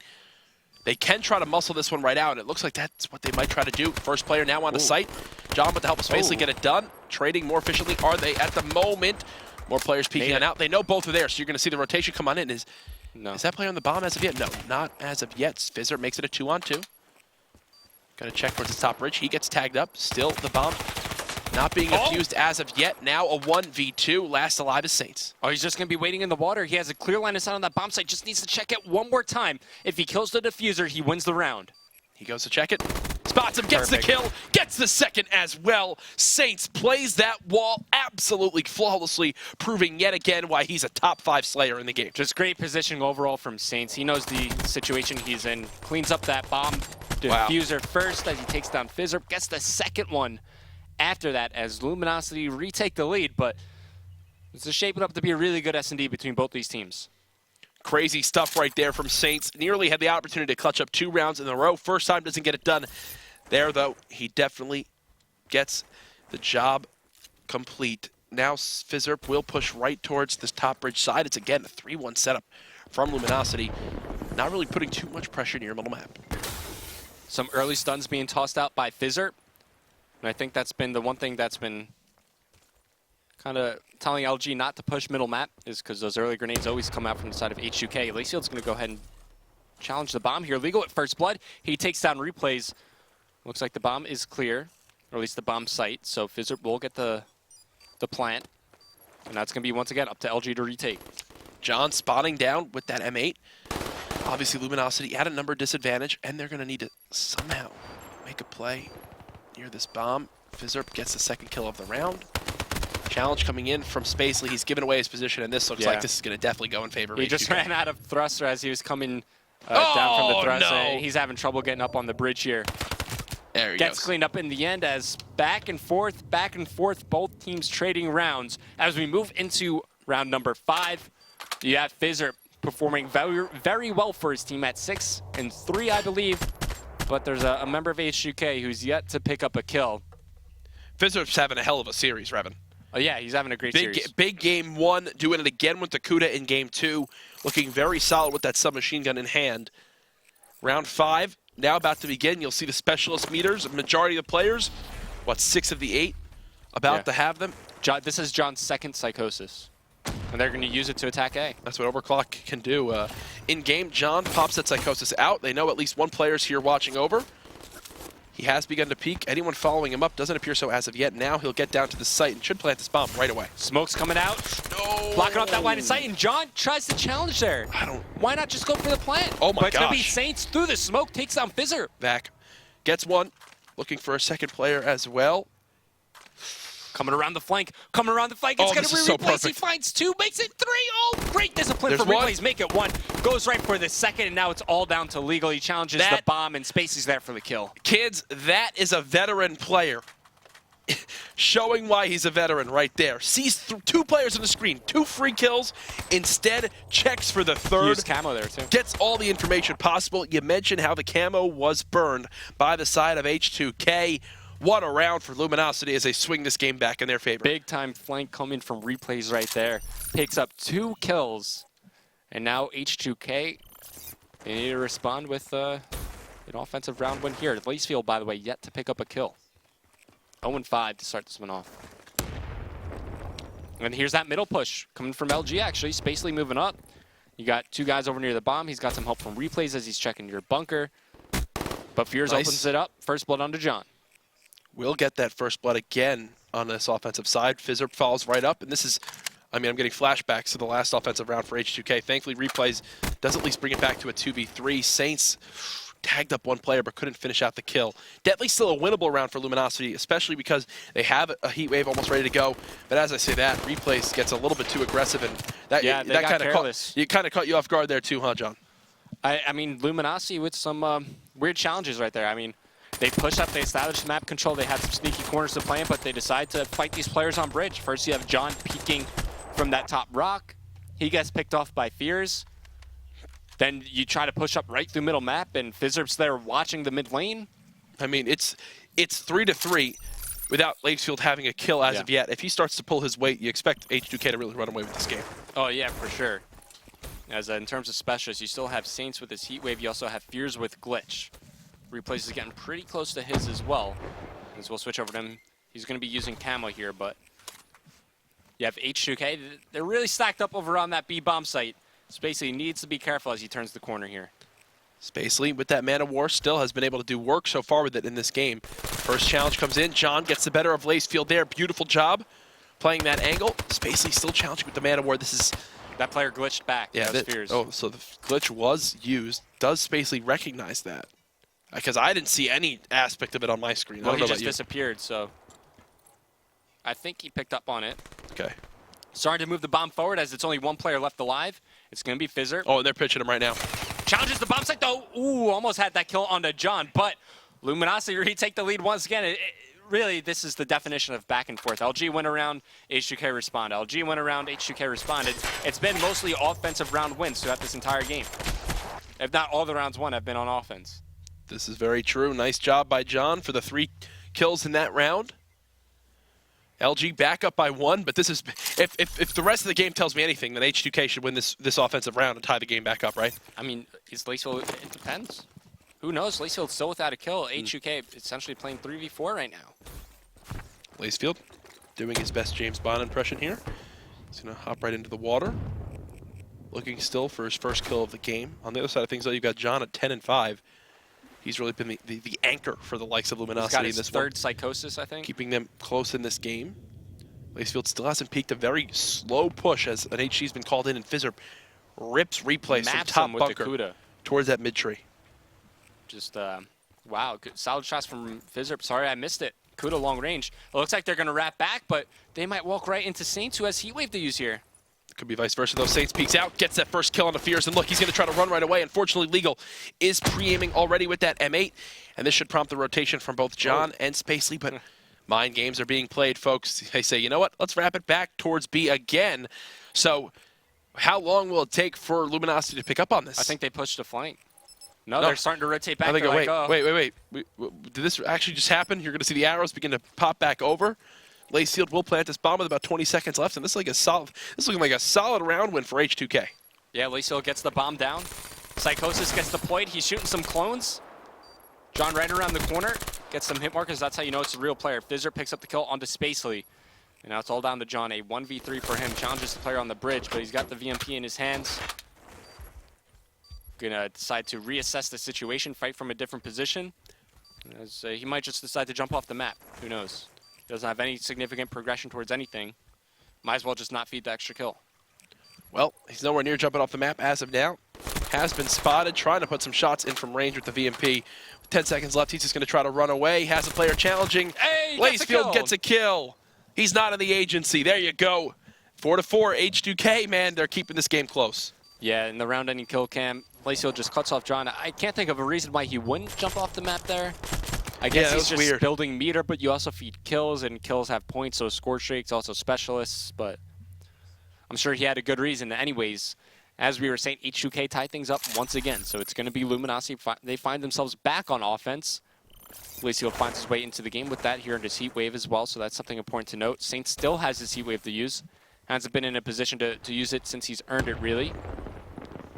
They can try to muscle this one right out, and it looks like that's what they might try to do. First player now on the site. John, with the help of Spacely, get it done. Trading more efficiently are they at the moment. More players peeking on out. They know both are there, so you're going to see the rotation come on in. Is that player on the bomb as of yet? No, not as of yet. Fizzer makes it a 2-on-2. Got to check towards the top bridge. He gets tagged up. Still the bomb not being defused as of yet. Now a 1v2. Last alive is Saints. Oh, he's just going to be waiting in the water. He has a clear line of sight on that bomb site. Just needs to check it one more time. If he kills the diffuser, he wins the round. He goes to check it. Spots him, gets the kill, gets the second as well. Saints plays that wall absolutely flawlessly, proving yet again why he's a top 5 slayer in the game. Just great positioning overall from Saints. He knows the situation he's in. Cleans up that bomb diffuser first as he takes down Fizzer. Gets the second one after that as Luminosity retake the lead, but it's shaping up to be a really good S&D between both these teams. Crazy stuff right there from Saints. Nearly had the opportunity to clutch up 2 rounds in a row. First time doesn't get it done. There, though, he definitely gets the job complete. Now Fizzer will push right towards this top bridge side. It's, again, a 3-1 setup from Luminosity. Not really putting too much pressure near middle map. Some early stuns being tossed out by Fizzer. And I think that's been the one thing that's been kind of telling LG not to push middle map, is because those early grenades always come out from the side of H2K. Laceyfield's going to go ahead and challenge the bomb here. Legal at first blood. He takes down replays. Looks like the bomb is clear, or at least the bomb site. So Fizzer will get the plant. And that's going to be, once again, up to LG to retake. John spotting down with that M8. Obviously, Luminosity at a number disadvantage, and they're going to need to somehow make a play near this bomb. Fizzer gets the second kill of the round. Challenge coming in from Spacely. He's given away his position, and this looks like this is going to definitely go in favor of He H2K. just ran out of thruster as he was coming down from the thruster. No. He's having trouble getting up on the bridge here. There he Gets goes. cleaned up in the end as back and forth, both teams trading rounds. As we move into round number 5, you have Fizzer performing very, very well for his team at 6-3, I believe. But there's a member of H2K who's yet to pick up a kill. Fizzer's having a hell of a series, Revan. Oh, yeah, he's having a great series. Big game 1, doing it again with the Kuda in game 2. Looking very solid with that submachine gun in hand. Round 5, now about to begin. You'll see the specialist meters. Majority of the players, 6 of the 8, about to have them. This is John's second Psychosis. And they're going to use it to attack A. That's what Overclock can do. In-game, John pops that Psychosis out. They know at least one player's here watching over. He has begun to peek. Anyone following him up doesn't appear so as of yet. Now he'll get down to the site and should plant this bomb right away. Smoke's coming out. No. Blocking off that line of sight, and John tries to challenge there. Why not just go for the plant? Oh my gosh. It's going to be Saints through the smoke, takes down Fizzer. Evac gets one. Looking for a second player as well. Coming around the flank. It's Oh, going to this be is so replays. He perfect. finds 2, makes it 3. Oh, great discipline There's from one. replays. Make it 1. Goes right for the second, and now it's all down to legal. He challenges the bomb, and Spacey's there for the kill. Kids, that is a veteran player. Showing why he's a veteran right there. Sees 2 players on the screen, 2 free kills. Instead, checks for the 3rd. Used camo there, too. Gets all the information possible. You mentioned how the camo was burned by the side of H2K. What a round for Luminosity as they swing this game back in their favor. Big time flank coming from replays right there. Picks up 2 kills. And now H2K, they need to respond with an offensive round win here. Lacefield, by the way, yet to pick up a kill. 0-5 to start this one off. And here's that middle push coming from LG, actually. Spacely moving up. You got 2 guys over near the bomb. He's got some help from replays as he's checking your bunker. But Fears opens it up. First blood onto John. We'll get that first blood again on this offensive side. Fizzerp follows right up, and this is, I mean, I'm getting flashbacks to the last offensive round for H2K. Thankfully, replays does at least bring it back to a 2v3. Saints tagged up 1 player but couldn't finish out the kill. Definitely still a winnable round for Luminosity, especially because they have a heat wave almost ready to go. But as I say that, replays gets a little bit too aggressive, and that kind of caught you off guard there too, huh, John? I mean, Luminosity with some weird challenges right there. I mean, they push up, they establish map control, they had some sneaky corners to play in, but they decide to fight these players on bridge. First, you have John peeking from that top rock. He gets picked off by Fears. Then you try to push up right through middle map, and Fizzerp's there watching the mid lane. I mean, it's 3-3 without Lacefield having a kill as of yet. If he starts to pull his weight, you expect H2K to really run away with this game. Oh, yeah, for sure. As in terms of specialists, you still have Saints with his heat wave. You also have Fears with glitch. Replays is getting pretty close to his as well. As we'll switch over to him. He's going to be using camo here, but you have H2K. They're really stacked up over on that B bomb site. Spacely needs to be careful as he turns the corner here. Spacely, with that Man of War, still has been able to do work so far with it in this game. First challenge comes in. John gets the better of Lacefield there. Beautiful job playing that angle. Spacely still challenging with the Man of War. This is... That player glitched back. Yeah, oh, so the glitch was used. Does Spacely recognize that? Because I didn't see any aspect of it on my screen. Well, he just disappeared, so I think he picked up on it. Okay. Starting to move the bomb forward as it's only 1 player left alive. It's going to be Fizzerp. Oh, and they're pitching him right now. Challenges the bomb site, though. Ooh, almost had that kill onto John, but Luminosity retake the lead once again. Really, this is the definition of back and forth. LG went around, H2K respond. LG went around, H2K responded. It's been mostly offensive round wins throughout this entire game. If not all the rounds won have been on offense. This is very true. Nice job by John for the 3 kills in that round. LG back up by 1, but this is if the rest of the game tells me anything, then H2K should win this offensive round and tie the game back up, right? I mean, is Lacefield? It depends. Who knows? Lacefield's still without a kill. H2K essentially playing 3v4 right now. Lacefield doing his best James Bond impression here. He's gonna hop right into the water. Looking still for his first kill of the game. On the other side of things, though, you've got John at 10-5. He's really been the anchor for the likes of Luminosity in this one. Third Psychosis, I think. Keeping them close in this game. Lacefield still hasn't peaked. A very slow push as an HC's been called in, and Fizzerp rips replays from top bunker towards that mid tree. Just, wow, good, solid shots from Fizzerp. Sorry, I missed it. Kuda long range. It looks like they're going to wrap back, but they might walk right into Saints, who has heat wave to use here. Could be vice versa, though. Saints peeks out, gets that first kill on the Fears, and look, he's going to try to run right away. Unfortunately, Legal is pre-aiming already with that M8, and this should prompt the rotation from both John and Spacely, but mind games are being played, folks. They say, you know what, let's wrap it back towards B again. So how long will it take for Luminosity to pick up on this? I think they pushed a flank. No, they're starting to rotate back. Wait. Did this actually just happen? You're going to see the arrows begin to pop back over. Lacefield will plant this bomb with about 20 seconds left, and this is looking like a solid round win for H2K. Yeah, Lacefield gets the bomb down. Psychosis gets deployed. He's shooting some clones. John right around the corner gets some hit markers. That's how you know it's a real player. Fizzer picks up the kill onto Spacely. And now it's all down to John. A 1v3 for him. Challenges the player on the bridge, but he's got the VMP in his hands. Gonna decide to reassess the situation, fight from a different position. As, he might just decide to jump off the map. Who knows? He doesn't have any significant progression towards anything. Might as well just not feed the extra kill. Well, he's nowhere near jumping off the map as of now. Has been spotted, trying to put some shots in from range with the VMP. With 10 seconds left, he's just going to try to run away. Has a player challenging. Hey, Lacefield gets a kill. He's not in the agency. There you go. 4-4, H2K, man, they're keeping this game close. Yeah, in the round-ending kill cam, Lacefield just cuts off John. I can't think of a reason why he wouldn't jump off the map there. I guess he's just weird. building meter, but you also feed kills, and kills have points, so score streaks, also specialists, but I'm sure he had a good reason. Anyways, as we were saying, H2K tie things up once again, so it's going to be Luminosity. They find themselves back on offense. Lacefield finds his way into the game with that here in his heat wave as well, so that's something important to note. Saint still has his heat wave to use. Hasn't been in a position to use it since he's earned it, really.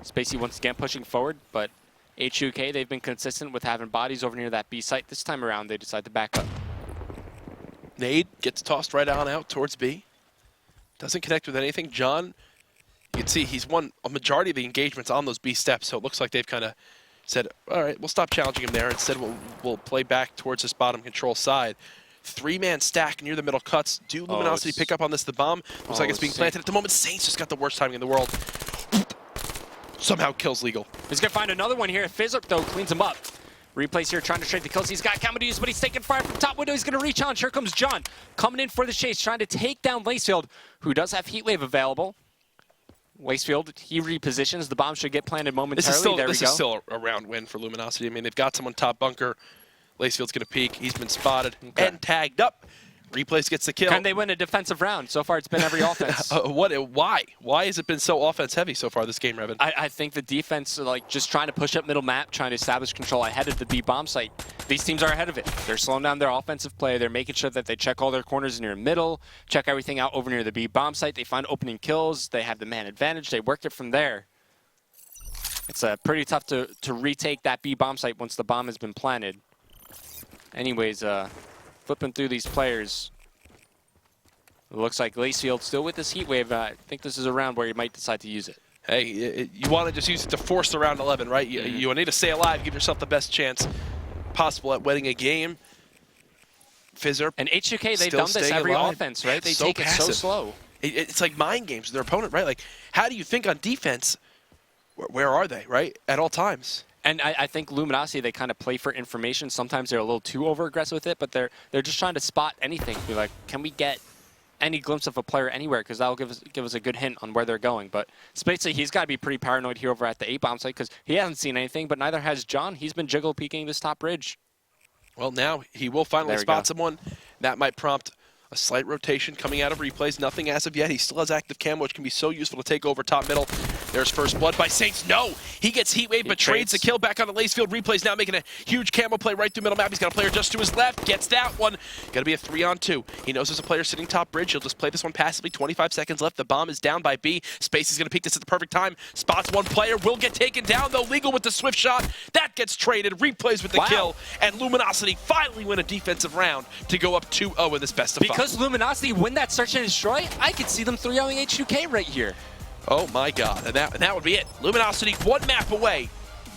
Spacey once again pushing forward, but H2K, they've been consistent with having bodies over near that B site. This time around, they decide to back up. Nade gets tossed right on out towards B. Doesn't connect with anything. John, you can see he's won a majority of the engagements on those B steps, so it looks like they've kind of said, all right, we'll stop challenging him there. Instead, we'll play back towards this bottom control side. Three-man stack near the middle cuts. Do Luminosity pick up on this? The bomb looks like it's being planted at the moment. Saints just got the worst timing in the world. Somehow kills Legal. He's going to find another one here. Fizzler, though, cleans him up. Replays here, trying to trade the kills. He's got camera to use, but he's taking fire from top window. He's going to reach on. Here comes John, coming in for the chase, trying to take down Lacefield, who does have Heatwave available. Lacefield, he repositions. The bomb should get planted momentarily. This is still a round win for Luminosity. I mean, they've got someone top bunker. Lacefield's going to peek. He's been spotted and tagged up. Replays gets the kill. Can they win a defensive round? So far, it's been every offense. Why? Why has it been so offense-heavy so far this game, Revan? I think the defense, like, just trying to push up middle map, trying to establish control ahead of the B bomb site. These teams are ahead of it. They're slowing down their offensive play. They're making sure that they check all their corners near middle, check everything out over near the B bomb site. They find opening kills. They have the man advantage. They worked it from there. It's pretty tough to retake that B bomb site once the bomb has been planted. Anyways, flipping through these players. It looks like Lacefield still with this heat wave. I think this is a round where he might decide to use it. Hey, you want to just use it to force the round 11, right? You need to stay alive, give yourself the best chance possible at winning a game. Fizzer. And H2K, they've done this every offense, right? They take it so slow. It's like mind games with their opponent, right? Like, how do you think on defense? Where are they, right? At all times. And I think Luminosity, they kind of play for information. Sometimes they're a little too over-aggressive with it, but they're just trying to spot anything. Be like, can we get any glimpse of a player anywhere? Because that'll give us a good hint on where they're going. But Spacey, he's got to be pretty paranoid here over at the A-bomb site because he hasn't seen anything, but neither has John. He's been jiggle peeking this top ridge. Well, now he will finally spot someone. That might prompt a slight rotation coming out of replays. Nothing as of yet. He still has active camo, which can be so useful to take over top middle. There's first blood by Saints. No! He gets heat wave, but trades the kill back on the Lacefield. Replays now making a huge camo play right through middle map. He's got a player just to his left. Gets that one. Got to be a 3-on-2. He knows there's a player sitting top bridge. He'll just play this one passively. 25 seconds left. The bomb is down by B. Spacey's going to peek this at the perfect time. Spots one player. Will get taken down, though. Legal with the swift shot. That gets traded. Replays with the kill. And Luminosity finally win a defensive round to go up 2-0 in this best of 5. Because Luminosity win that search and destroy, I could see them 3-0ing H2K right here. Oh my God, and that would be it. Luminosity one map away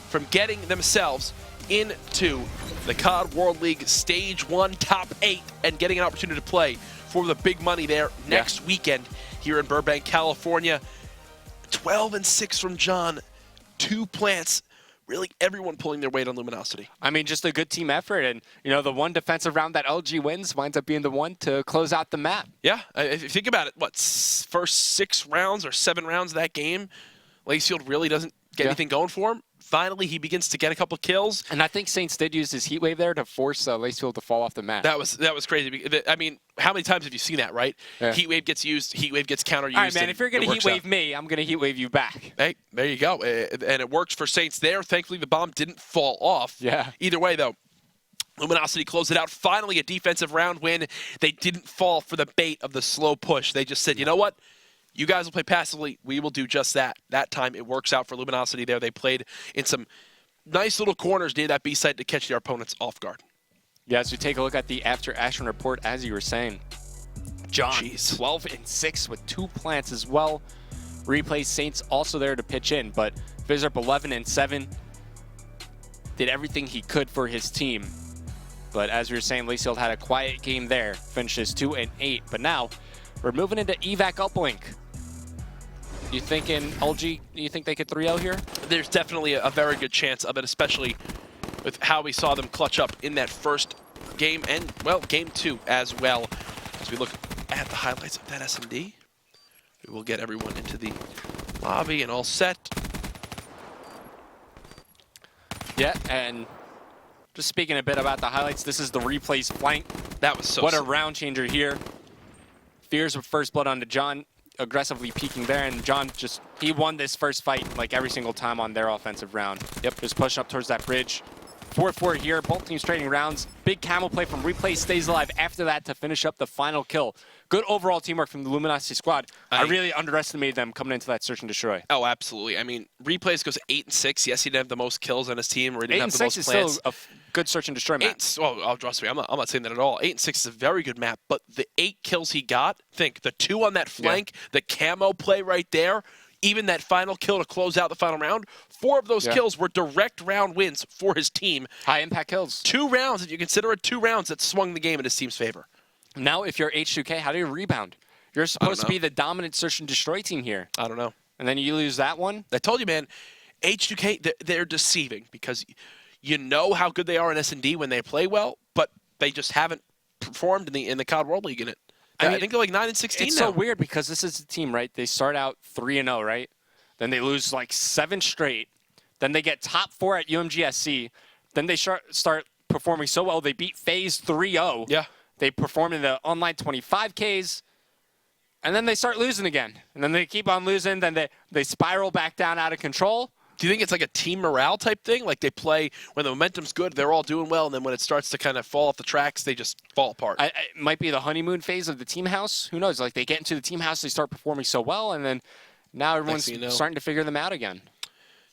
from getting themselves into the COD World League Stage 1 Top 8 and getting an opportunity to play for the big money there next weekend here in Burbank, California. 12-6 from John, 2 plants. Really, everyone pulling their weight on Luminosity. I mean, just a good team effort. And, you know, the one defensive round that LG wins winds up being the one to close out the map. Yeah, if you think about it, first 6 rounds or 7 rounds of that game, Lacefield really doesn't get anything going for him. Finally, he begins to get a couple kills. And I think Saints did use his heat wave there to force Lacefield to fall off the map. That was crazy. I mean, how many times have you seen that, right? Yeah. Heat wave gets used, heat wave gets counter-used. All right, man, if you're going to heat wave me, I'm going to heat wave you back. Hey, there you go. And it worked for Saints there. Thankfully, the bomb didn't fall off. Yeah. Either way, though, Luminosity closed it out. Finally, a defensive round win. They didn't fall for the bait of the slow push. They just said, you know what? You guys will play passively. We will do just that. That time, it works out for Luminosity there. They played in some nice little corners near that B site to catch their opponents off guard. Yeah, as we take a look at the after-action report, as you were saying, John, 12-6 with 2 plants as well. Replay Saints also there to pitch in, but Fizzerp 11-7 did everything he could for his team. But as we were saying, Lacefield had a quiet game there, finishes 2-8. But now we're moving into Evac Uplink. You thinking LG? Do you think they could 3-0 here? There's definitely a very good chance of it, especially with how we saw them clutch up in that first game and, well, game 2 as well. As we look at the highlights of that SND. We will get everyone into the lobby and all set. Yeah, and just speaking a bit about the highlights, this is the replays flank. That was so What sick. a round changer here. Fears with first blood onto John, aggressively peeking there, and John he won this first fight like every single time on their offensive round. Yep, just pushing up towards that bridge. 4-4 here, both teams trading rounds. Big camel play from Replay, stays alive after that to finish up the final kill. Good overall teamwork from the Luminosity squad. I really underestimated them coming into that search and destroy. Oh, absolutely. I mean, Replays goes 8-6. Yes, he didn't have the most kills on his team, or he didn't have the most 8-6 is plants. still a good search and destroy map. Oh, trust me, I'm not saying that at all. 8-6 is a very good map, but the 8 kills he got, think, the 2 on that flank, the camo play right there, even that final kill to close out the final round, 4 of those kills were direct round wins for his team. High impact kills. 2 rounds that you consider it 2 rounds that swung the game in his team's favor. Now, if you're H2K, how do you rebound? You're supposed to be the dominant search and destroy team here. I don't know. And then you lose that one? I told you, man, H2K, they're deceiving because you know how good they are in S&D when they play well, but they just haven't performed in the COD World League in it. I think they're like 9-16 it's now. so weird because this is a team, right? They start out 3-0, right? Then they lose like 7 straight. Then they get top 4 at UMGSC. Then they start performing so well. They beat FaZe 3-0. Yeah. They perform in the online 25Ks. And then they start losing again. And then they keep on losing. Then they spiral back down out of control. Do you think it's like a team morale type thing? Like they play when the momentum's good, they're all doing well, and then when it starts to kind of fall off the tracks, they just fall apart. It might be the honeymoon phase of the team house. Who knows? Like they get into the team house, they start performing so well, and then now everyone's starting to figure them out again.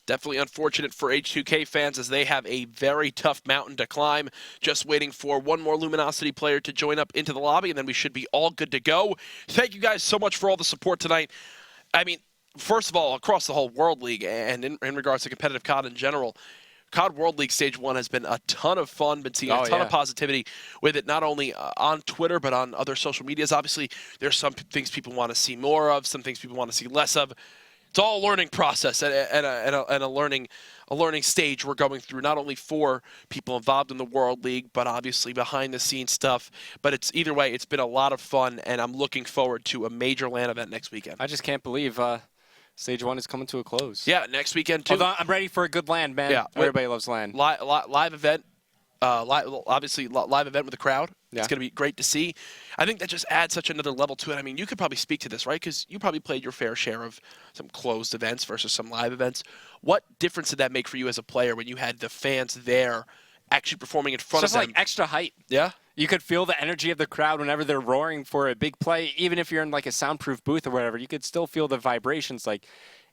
Definitely unfortunate for H2K fans as they have a very tough mountain to climb. Just waiting for one more Luminosity player to join up into the lobby, and then we should be all good to go. Thank you guys so much for all the support tonight. I mean, first of all, across the whole World League and in regards to competitive COD in general, COD World League Stage 1 has been a ton of fun, been seeing a ton of positivity with it, not only on Twitter, but on other social medias. Obviously, there's some things people want to see more of, some things people want to see less of. It's all a learning process and a learning stage we're going through, not only for people involved in the World League, but obviously behind-the-scenes stuff. But it's either way, it's been a lot of fun, and I'm looking forward to a major LAN event next weekend. I just can't believe Stage 1 is coming to a close. Yeah, next weekend, too. Although I'm ready for a good LAN, man. Yeah, everybody loves LAN. Live event. Obviously, live event with the crowd. Yeah. It's going to be great to see. I think that just adds such another level to it. I mean, you could probably speak to this, right? Because you probably played your fair share of some closed events versus some live events. What difference did that make for you as a player when you had the fans there actually performing in front of them? It's just like extra hype. Yeah? You could feel the energy of the crowd whenever they're roaring for a big play. Even if you're in like a soundproof booth or whatever, you could still feel the vibrations. Like,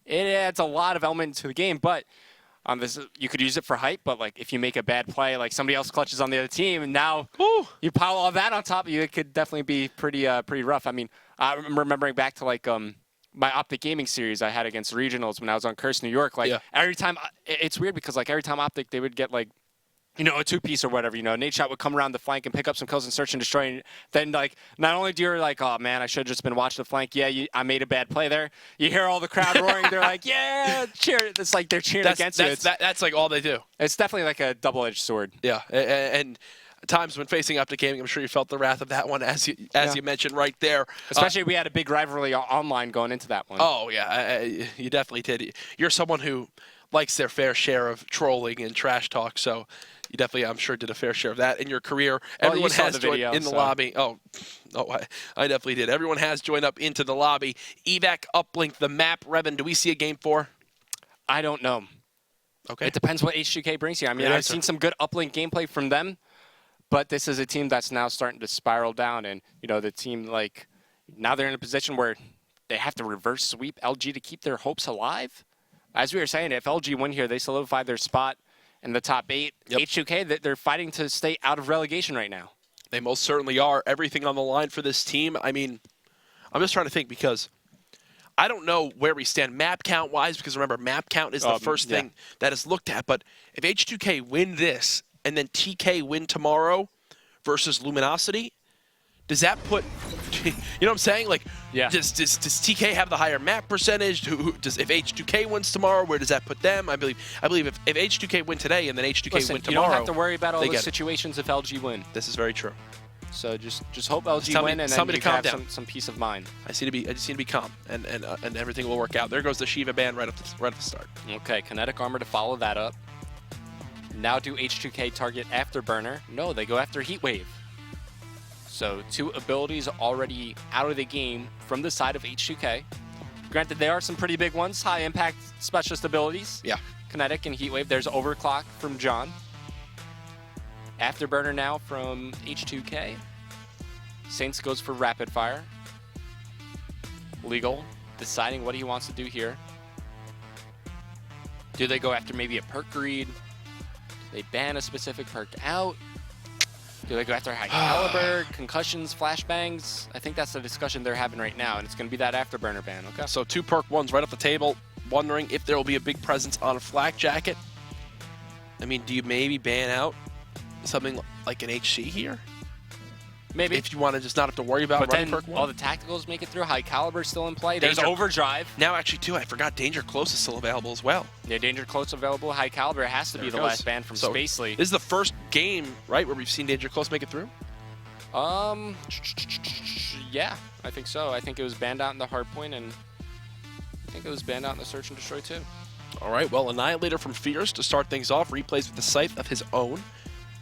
it adds a lot of element to the game, but you could use it for hype, but like if you make a bad play, like somebody else clutches on the other team, and now you pile all that on top of you, it could definitely be pretty rough. I mean, I'm remembering back to like my Optic Gaming series I had against Regionals when I was on Curse New York. Like every time, it's weird because like every time Optic, they would get like, you know, a 2-piece or whatever, you know, Nate Shot would come around the flank and pick up some kills and search and destroy. And then, like, not only do you like, oh, man, I should have just been watching the flank. Yeah, I made a bad play there. You hear all the crowd roaring. They're like, yeah, cheer. It's like they're cheering against you. That's like all they do. It's definitely like a double-edged sword. Yeah, and times when facing Optic Gaming, I'm sure you felt the wrath of that one, as you mentioned right there. Especially we had a big rivalry online going into that one. Oh, yeah, you definitely did. You're someone who likes their fair share of trolling and trash talk, so you definitely, I'm sure, did a fair share of that in your career. Everyone has joined in the lobby. Oh, I definitely did. Everyone has joined up into the lobby. Evac Uplink, the map. Revan, do we see a game 4? I don't know. Okay. It depends what H2K brings here. I mean, I've seen some good Uplink gameplay from them, but this is a team that's now starting to spiral down, and, you know, the team, like, now they're in a position where they have to reverse sweep LG to keep their hopes alive. As we were saying, if LG win here, they solidify their spot in the top 8. H2K, they're fighting to stay out of relegation right now. They most certainly are. Everything on the line for this team. I mean, I'm just trying to think because I don't know where we stand map count-wise, because remember, map count is the first thing that is looked at. But if H2K win this and then TK win tomorrow versus Luminosity, does that put – you know what I'm saying? Like, does TK have the higher map percentage? If H2K wins tomorrow, where does that put them? I believe if H2K win today and then H2K win tomorrow, you don't have to worry about all those situations if LG win. This is very true. So just hope LG win, and then you can have some peace of mind. I just need to be calm, and everything will work out. There goes the Shiva ban right at the start. Okay, kinetic armor to follow that up. Now do H2K target Afterburner? No, they go after Heat Wave. So 2 abilities already out of the game from the side of H2K. Granted, they are some pretty big ones, high impact specialist abilities. Yeah. Kinetic and Heat Wave. There's Overclock from John. Afterburner now from H2K. Saints goes for Rapid Fire. Legal deciding what he wants to do here. Do they go after maybe a perk greed? Do they ban a specific perk out? Do they go after high caliber, concussions, flashbangs? I think that's the discussion they're having right now, and it's going to be that Afterburner ban, okay? So 2 perk ones right off the table. Wondering if there will be a big presence on a flak jacket. I mean, do you maybe ban out something like an HC here? Maybe. If you want to just not have to worry about running perk 1. All the tacticals make it through. High caliber still in play. There's Overdrive. Now, actually, too, I forgot Danger Close is still available as well. Yeah, Danger Close available. High caliber has to be the last ban from Spacely. This is the first game, right, where we've seen Danger Close make it through? Yeah, I think so. I think it was banned out in the Hardpoint, and I think it was banned out in the Search and Destroy too. All right, well, Annihilator from Fierce to start things off. Replays with the Scythe of his own.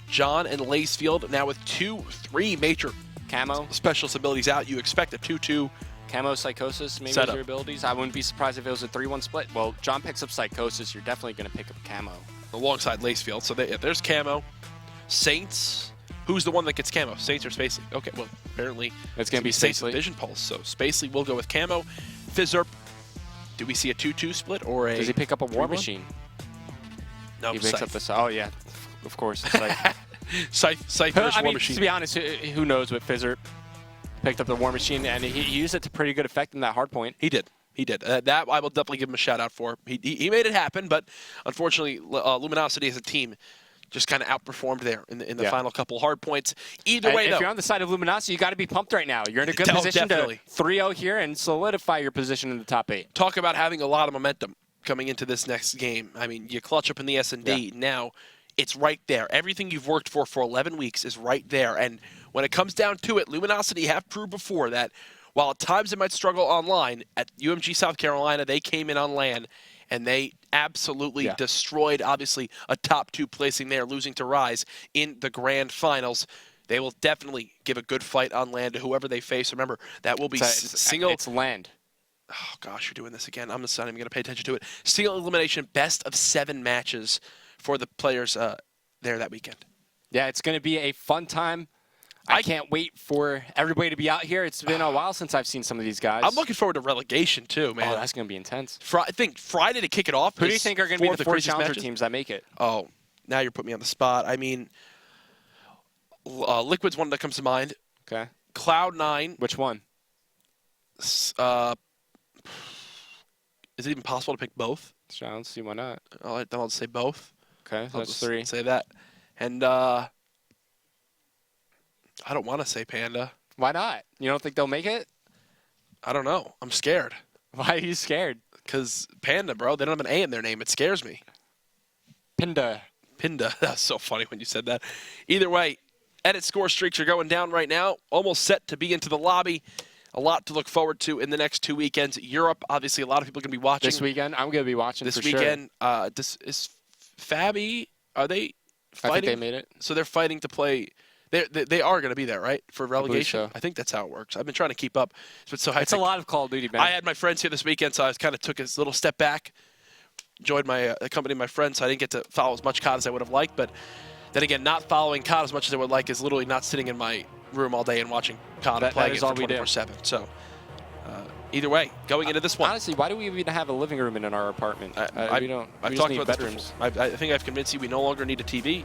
John and Lacefield now with 3 major Camo specialist abilities out. You expect a 2-2 Camo Psychosis, maybe as your abilities. I wouldn't be surprised if it was a 3-1 split. Well, John picks up Psychosis. You're definitely going to pick up Camo. Alongside Lacefield. So there's Camo. Saints. Who's the one that gets Camo? Saints or Spacely? Okay, well, apparently it's going to be Saints Spacely. with Vision Pulse. So Spacely will go with Camo. Fizzerp. Do we see a 2-2 split or a... Does he pick up a War Machine? No, he picks up the... Oh, yeah. Of course. It's like... Scythe versus War Machine. To be honest, who knows what Fizzerp picked up the War Machine, and he used it to pretty good effect in that Hardpoint. He did. He did. That I will definitely give him a shout out for. He made it happen, but unfortunately, Luminosity as a team just kind of outperformed there in the final couple Hardpoints. Either way, if you're on the side of Luminosity, you got to be pumped right now. You're in a good position to 3-0 here and solidify your position in the top 8. Talk about having a lot of momentum coming into this next game. I mean, you clutch up in the S&D. Now, it's right there. Everything you've worked for 11 weeks is right there. And when it comes down to it, Luminosity have proved before that while at times they might struggle online, at UMG South Carolina, they came in on LAN and they absolutely destroyed, obviously, a top 2 placing there, losing to Rise in the grand finals. They will definitely give a good fight on LAN to whoever they face. Remember, that will be single. It's land. Oh, gosh, you're doing this again. I'm not even going to pay attention to it. Single elimination, best of 7 matches for the players there that weekend. Yeah, it's going to be a fun time. I can't wait for everybody to be out here. It's been a while since I've seen some of these guys. I'm looking forward to relegation, too, man. Oh, that's going to be intense. I think Friday to kick it off. Who do you think are going to be the 4 challenger teams that make it? Oh, now you're putting me on the spot. I mean, Liquid's one that comes to mind. Okay. Cloud9. Which one? Is it even possible to pick both? I don't see why not. I'll say both. Okay, so that's 3. Say that. And I don't want to say Panda. Why not? You don't think they'll make it? I don't know. I'm scared. Why are you scared? Because Panda, bro, they don't have an A in their name. It scares me. Pinda. That's so funny when you said that. Either way, edit score streaks are going down right now. Almost set to be into the lobby. A lot to look forward to in the next 2 weekends. Europe, obviously, a lot of people are going to be watching. This weekend? I'm going to be watching this for weekend. Sure. This is Fabi. Are they fighting? I think they made it. So they're fighting to play. They are going to be there, right, for relegation? So. I think that's how it works. I've been trying to keep up. But so it's a lot of Call of Duty, man. I had my friends here this weekend, so I kind of took a little step back, enjoyed my accompanying my friends, so I didn't get to follow as much COD as I would have liked. But then again, not following COD as much as I would like is literally not sitting in my room all day and watching COD and playing it for 24/7. So either way, going into this one. Honestly, why do we even have a living room in our apartment? We don't. I've talked about bedrooms. I think I've convinced you we no longer need a TV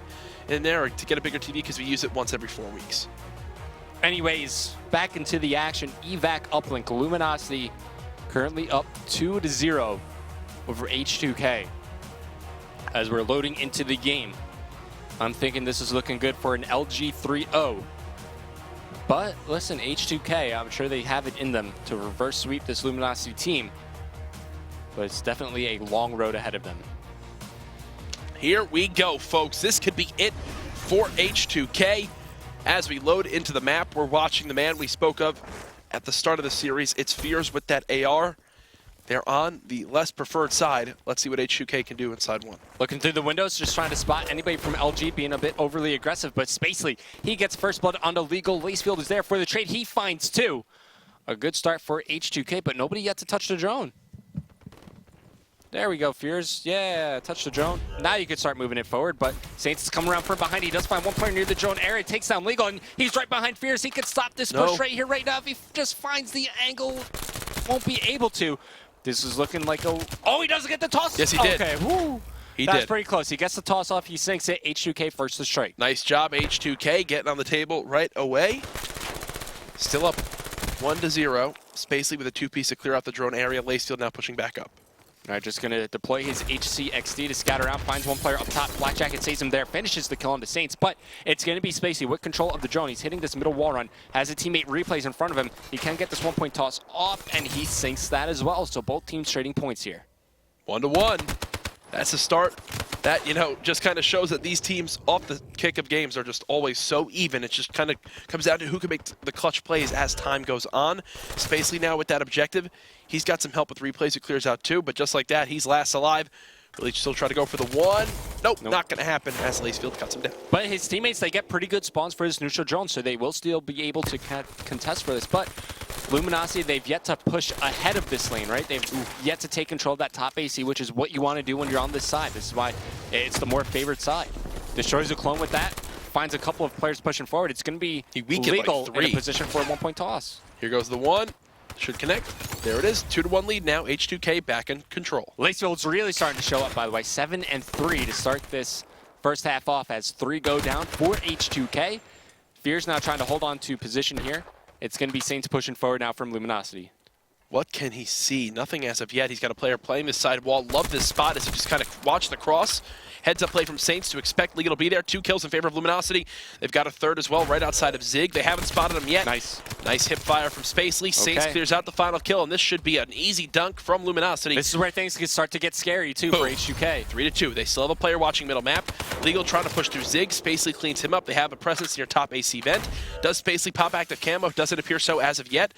in there to get a bigger TV because we use it once every 4 weeks. Anyways, back into the action. Evac Uplink, Luminosity currently up 2-0 over H2K. As we're loading into the game, I'm thinking this is looking good for an LG 3-0. But listen, H2K, I'm sure they have it in them to reverse sweep this Luminosity team. But it's definitely a long road ahead of them. Here we go, folks. This could be it for H2K. as we load into the map, we're watching the man we spoke of at the start of the series. It's Fears with that AR. They're on the less preferred side. Let's see what H2K can do inside one. Looking through the windows, just trying to spot anybody from LG being a bit overly aggressive, but Spacely, he gets first blood onto Legal. Lacefield is there for the trade. He finds two. A good start for H2K, but nobody yet to touch the drone. There we go, Fears. Yeah, touch the drone. Now you can start moving it forward, but Saints is coming around from behind. He does find one player near the drone area. Takes down Legal, and he's right behind Fears. He could stop this push right here, right now. If he just finds the angle, won't be able to. This is looking like a... Oh, he doesn't get the toss? Yes, he did. Okay, woo. That's pretty close. He gets the toss off. He sinks it. H2K first to strike. Nice job, H2K, getting on the table right away. Still up 1-0. Spacely with a two-piece to clear out the drone area. Lacefield now pushing back up. All right, just going to deploy his HCXD to scout around, finds one player up top. Black Jacket saves him there, finishes the kill on the Saints, but it's going to be Spacey with control of the drone. He's hitting this middle wall run, has a teammate replays in front of him. He can get this one-point toss off, and he sinks that as well. So both teams trading points here. 1-1. That's a start. That, you know, just kind of shows that these teams off the kick of games are just always so even. It just kind of comes down to who can make the clutch plays as time goes on. Spacely now with that objective. He's got some help with replays. He clears out two, but just like that, he's last alive. Really still try to go for the one. Nope. Not going to happen as Lacefield cuts him down. But his teammates, they get pretty good spawns for his neutral drone, so they will still be able to contest for this. But Luminosity, they've yet to push ahead of this lane, right? They've yet to take control of that top AC, which is what you want to do when you're on this side. This is why it's the more favored side. Destroys a clone with that, finds a couple of players pushing forward. It's going to be Legal like in a position for a one-point toss. Here goes the one. Should connect. There it is. 2-1 lead now. H2K back in control. Lacefield's really starting to show up, by the way. 7-3 to start this first half off as 3 go down for H2K. Fear's now trying to hold on to position here. It's going to be Saints pushing forward now from Luminosity. What can he see? Nothing as of yet. He's got a player playing this side wall. Love this spot as he just kind of watch the cross. Heads up play from Saints to expect Legal to be there. 2 kills in favor of Luminosity. They've got a third as well right outside of Zig. They haven't spotted him yet. Nice. Nice hip fire from Spacely. Saints clears out the final kill, and this should be an easy dunk from Luminosity. This is where things can start to get scary, too, for H2K. 3-2. They still have a player watching middle map. Legal trying to push through Zig. Spacely cleans him up. They have a presence near top AC vent. Does Spacely pop active camo? Doesn't appear so as of yet.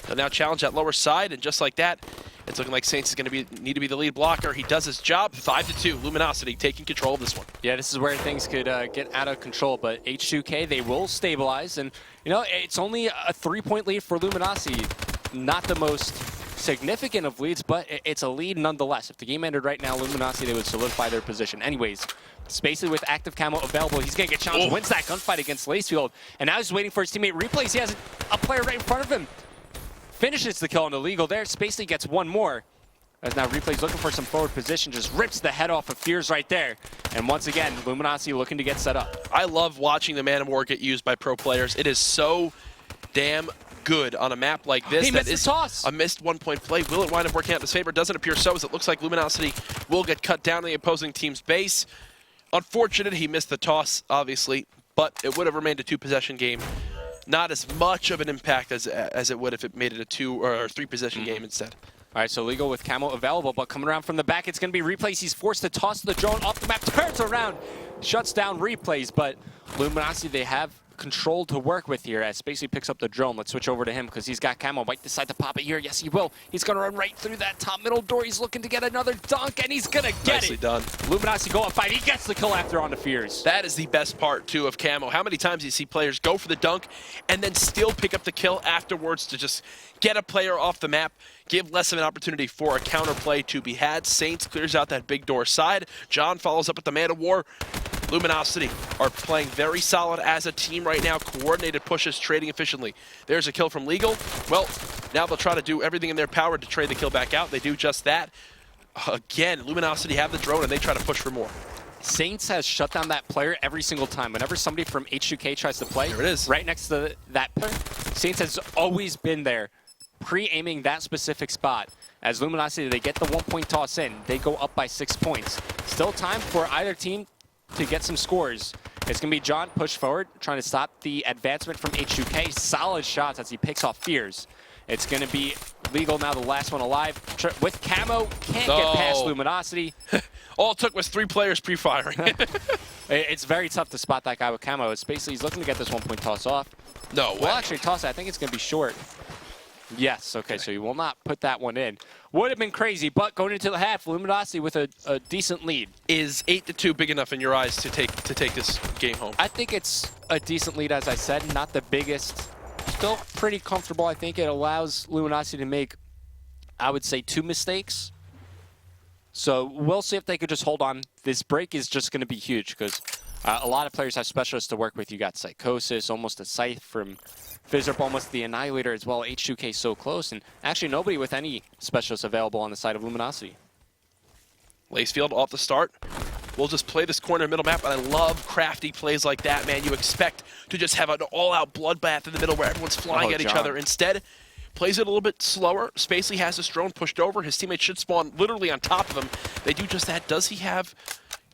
He'll now challenge that lower side, and just like that, it's looking like Saints is going to need to be the lead blocker. He does his job. 5-2. Luminosity taking control of this one. Yeah, this is where things could get out of control, but H2K, they will stabilize, and you know, it's only a 3-point lead for Luminosity. Not the most significant of leads, but it's a lead nonetheless. If the game ended right now, Luminosity, they would solidify their position. Anyways, Spacely with active camo available. He's going to get challenged, wins that gunfight against Lacefield, and now he's waiting for his teammate replays. He has a player right in front of him. Finishes the kill on Illegal there. Spacely gets one more. As now Replay's looking for some forward position, just rips the head off of Fears right there. And once again, Luminosity looking to get set up. I love watching the Man of War get used by pro players. It is so damn good on a map like this. He missed the toss. A missed 1-point play. Will it wind up working out in his favor? Doesn't appear so, as it looks like Luminosity will get cut down in the opposing team's base. Unfortunate he missed the toss, obviously, but it would have remained a 2-possession game. Not as much of an impact as it would if it made it a 2 or 3-possession game instead. All right, so Legal with camo available, but coming around from the back, it's going to be Replays. He's forced to toss the drone off the map, turns around, shuts down Replays, but Luminosity, they have control to work with here as Spacey picks up the drone. Let's switch over to him because he's got camo. Might decide to pop it here. Yes, he will. He's going to run right through that top middle door. He's looking to get another dunk, and he's going to get Nicely done. Luminosity go up 5. He gets the kill after on the Fears. That is the best part, too, of camo. How many times do you see players go for the dunk and then still pick up the kill afterwards to just get a player off the map, give less of an opportunity for a counterplay to be had. Saints clears out that big door side. John follows up with the Man of War. Luminosity are playing very solid as a team right now. Coordinated pushes, trading efficiently. There's a kill from Legal. Well, now they'll try to do everything in their power to trade the kill back out. They do just that. Again, Luminosity have the drone, and they try to push for more. Saints has shut down that player every single time. Whenever somebody from H2K tries to play, there it is. Right next to that player, Saints has always been there, pre-aiming that specific spot. As Luminosity, they get the 1-point toss in. They go up by 6 points. Still time for either team to get some scores. It's going to be John push forward, trying to stop the advancement from H2K. Solid shots as he picks off Fears. It's going to be legal now, the last one alive. With camo, can't get past Luminosity. All it took was 3 players pre-firing. It's very tough to spot that guy with camo. It's basically, he's looking to get this 1-point toss off. No way. Well, actually, toss it. I think it's going to be short. Yes, okay, so he will not put that one in. Would have been crazy, but going into the half, Luminosity with a decent lead. Is 8-2 big enough in your eyes to take this game home? I think it's a decent lead, as I said, not the biggest. Still pretty comfortable. I think it allows Luminosity to make, I would say, 2 mistakes. So we'll see if they could just hold on. This break is just going to be huge because a lot of players have specialists to work with. You got Psychosis, almost a Scythe from Fizzerp, almost the Annihilator as well. H2K so close, and actually nobody with any specialists available on the side of Luminosity. Lacefield off the start. We'll just play this corner middle map, and I love crafty plays like that, man. You expect to just have an all-out bloodbath in the middle where everyone's flying at each other. Instead, plays it a little bit slower. Spacely has his drone pushed over. His teammates should spawn literally on top of him. They do just that. Does he have...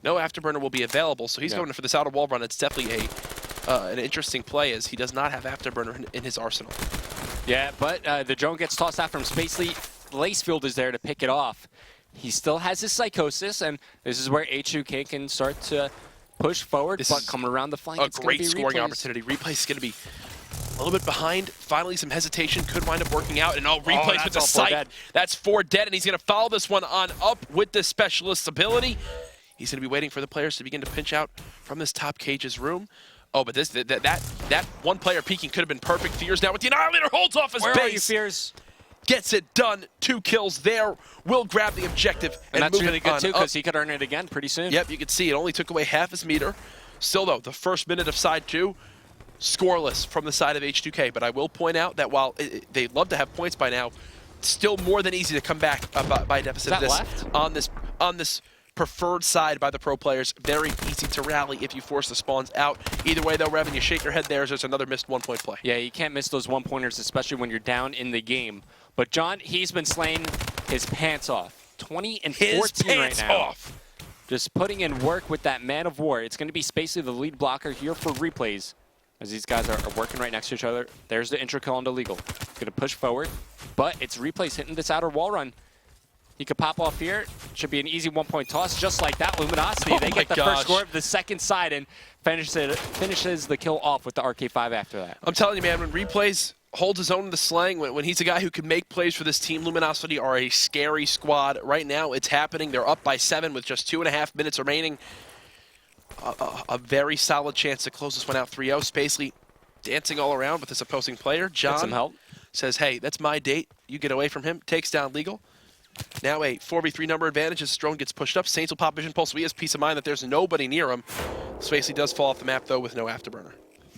No Afterburner will be available, so he's going for this outer wall run. It's definitely an interesting play, as he does not have Afterburner in his arsenal. Yeah, but the drone gets tossed out from Spacely. Lacefield is there to pick it off. He still has his Psychosis, and this is where H2K can start to push forward, but coming around the flank, it's great scoring opportunity. Replays is going to be a little bit behind. Finally, some hesitation could wind up working out, and Replays with the sight. That's 4 dead, and he's going to follow this one on up with the specialist's ability. He's going to be waiting for the players to begin to pinch out from this top cage's room. Oh, but that one player peeking could have been perfect. Fears now with the Annihilator, holds off his base. Where are you, Fears? Gets it done. 2 kills there. Will grab the objective and that's move really it good on too, up. because he could earn it again pretty soon. Yep, you can see it only took away half his meter. Still, though, the first minute of side 2, scoreless from the side of H2K. But I will point out that while they'd love to have points by now, still more than easy to come back by a deficit of this on this preferred side by the pro players. Very easy to rally if you force the spawns out. Either way, though, Revan, you shake your head there as there's another missed 1-point play. Yeah, you can't miss those 1-pointers, especially when you're down in the game. But John, he's been slaying his pants off. 20 and 14 right now. Just putting in work with that Man of War. It's going to be Spacely, the lead blocker here for Replays, as these guys are working right next to each other. There's the intro kill on Illegal. Going to push forward, but it's Replays hitting this outer wall run. He could pop off here. Should be an easy 1-point toss, just like that. Luminosity, they get the first score of the second side and finishes the kill off with the RK5 after that. I'm telling you, man, when Replays holds his own in the slang, when he's a guy who can make plays for this team, Luminosity are a scary squad. Right now, it's happening. They're up by 7 with just 2.5 minutes remaining. A very solid chance to close this one out 3-0. Spacely dancing all around with this opposing player. John says, hey, that's my date. You get away from him. Takes down Legal. Now a 4v3 number advantage as Strone gets pushed up. Saints will pop Vision Pulse, so he has peace of mind that there's nobody near him. Spacely does fall off the map, though, with no Afterburner.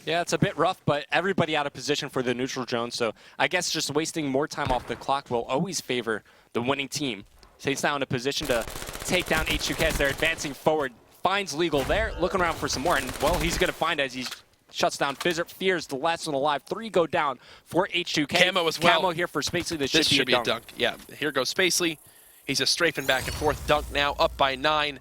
Yeah, it's a bit rough, but everybody out of position for the neutral drone, so I guess just wasting more time off the clock will always favor the winning team. Saints now in a position to take down H2K as they're advancing forward. Finds Legal there, looking around for some more, and, well, he's going to find as he shuts down Fizzerp. Fears the last one alive. 3 go down for H2K. Camo as well. Camo here for Spacely. This should be a dunk. Yeah, here goes Spacely. He's just strafing back and forth. Dunk now, up by 9.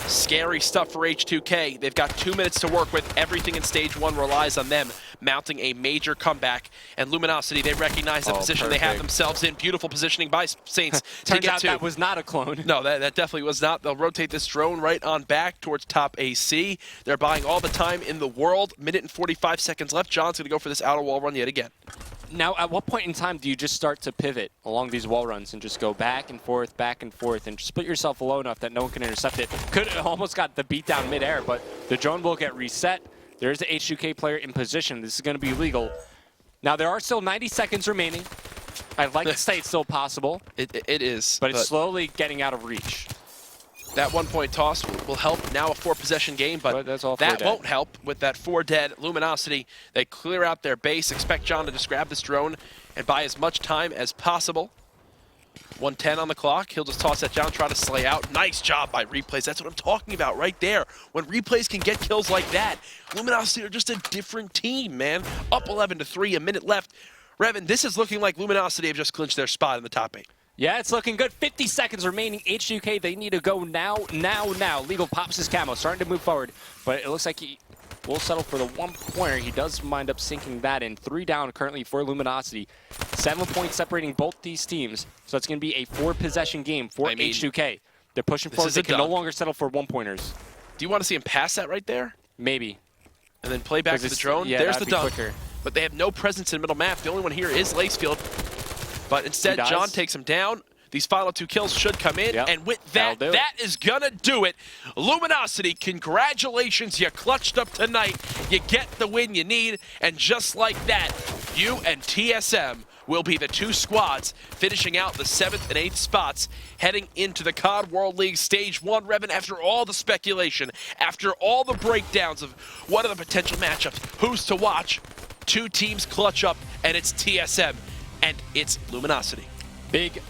Scary stuff for H2K. They've got 2 minutes to work with. Everything in stage 1 relies on them mounting a major comeback. And Luminosity, they recognize the position they have themselves in. Beautiful positioning by Saints to Turns get out that was not a clone. No, that definitely was not. They'll rotate this drone right on back towards top AC. They're buying all the time in the world. Minute and 45 seconds left. John's going to go for this outer wall run yet again. Now, at what point in time do you just start to pivot along these wall runs and just go back and forth, and just put yourself low enough that no one can intercept it? Could almost got the beat down midair, but the drone will get reset. There's the H2K player in position. This is going to be legal. Now, there are still 90 seconds remaining. I'd like to say it's still possible. It is. But it's slowly getting out of reach. That 1-point toss will help. Now a 4-possession game, but that won't help with that 4 dead. Luminosity, they clear out their base. Expect John to just grab this drone and buy as much time as possible. 1:10 on the clock. He'll just toss that down, try to slay out. Nice job by Replays. That's what I'm talking about right there. When Replays can get kills like that, Luminosity are just a different team, man. Up 11-3, a minute left. Revan, this is looking like Luminosity have just clinched their spot in the top 8. Yeah, it's looking good. 50 seconds remaining. H2K, they need to go now. Legal pops his camo, starting to move forward. But it looks like he will settle for the 1-pointer. He does wind up sinking that in. 3 down currently for Luminosity. 7 points separating both these teams. So it's going to be a 4-possession game for H2K. They're pushing forward. They can no longer settle for 1-pointers. Do you want to see him pass that right there? Maybe. And then play back to the drone? Yeah, there's the dunk. Quicker. But they have no presence in middle map. The only one here is Lacefield. But instead, John takes him down. These final 2 kills should come in. Yep. And with that, that is going to do it. Luminosity, congratulations. You clutched up tonight. You get the win you need. And just like that, you and TSM will be the 2 squads finishing out the 7th and 8th spots heading into the COD World League Stage 1. Revan, after all the speculation, after all the breakdowns of what are the potential matchups, who's to watch, 2 teams clutch up, and it's TSM, and it's Luminosity. Big,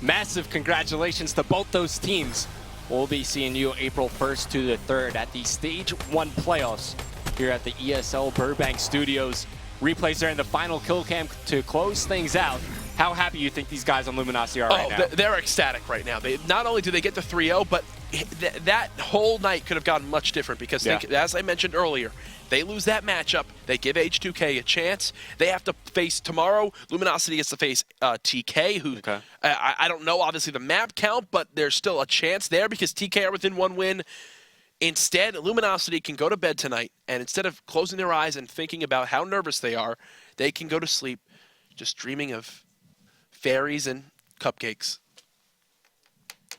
massive congratulations to both those teams. We'll be seeing you April 1st to the 3rd at the Stage 1 playoffs here at the ESL Burbank Studios. Replays are in the final kill cam to close things out. How happy you think these guys on Luminosity are right now? They're ecstatic right now. Not only do they get the 3-0, but that whole night could have gone much different because, as I mentioned earlier, they lose that matchup. They give H2K a chance. They have to face tomorrow. Luminosity has to face TK, who I don't know, obviously, the map count, but there's still a chance there because TK are within 1 win. Instead, Luminosity can go to bed tonight, and instead of closing their eyes and thinking about how nervous they are, they can go to sleep just dreaming of fairies and cupcakes.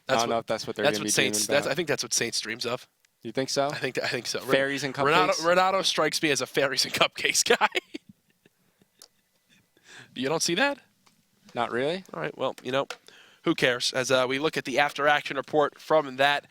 I don't know if that's what they're going to be dreaming about. I think that's what Saints dreams of. You think so? I think so. Fairies and cupcakes? Renato strikes me as a fairies and cupcakes guy. You don't see that? Not really. All right, well, who cares? As we look at the after-action report from that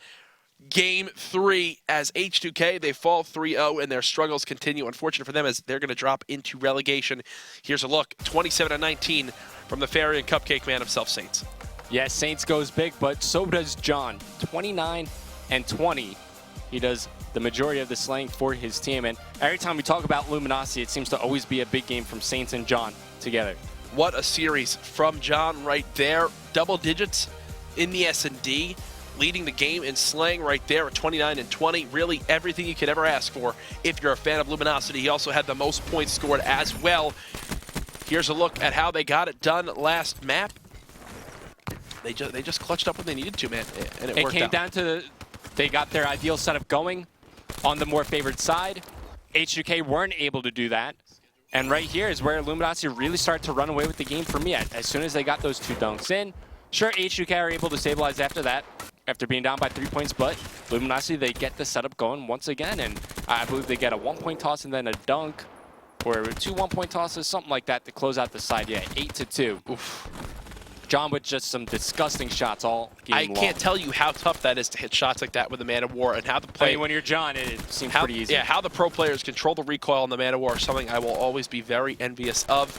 Game 3 as H2K, they fall 3-0 and their struggles continue. Unfortunate for them as they're going to drop into relegation. Here's a look, 27-19 from the Fairy and Cupcake man himself, Saints. Yes, Saints goes big, but so does John, 29-20. He does the majority of the slaying for his team, and every time we talk about Luminosity, it seems to always be a big game from Saints and John together. What a series from John right there. Double digits in the S&D. Leading the game in slaying right there at 29-20. Really everything you could ever ask for if you're a fan of Luminosity. He also had the most points scored as well. Here's a look at how they got it done last map. They just clutched up when they needed to, man, and it worked out. It came down to they got their ideal setup going on the more favored side. H2K weren't able to do that. And right here is where Luminosity really started to run away with the game for me. As soon as they got those 2 dunks in, sure, H2K are able to stabilize after that, after being down by 3 points, but Luminosity, they get the setup going once again, and I believe they get a 1-point toss and then a dunk, or 2 1-point tosses, something like that to close out the side. Yeah, 8-2. Oof. John with just some disgusting shots all game long. I can't tell you how tough that is to hit shots like that with a Man of War, and how the play. I mean, when you're John, it seems pretty easy. Yeah, how the pro players control the recoil on the Man of War is something I will always be very envious of.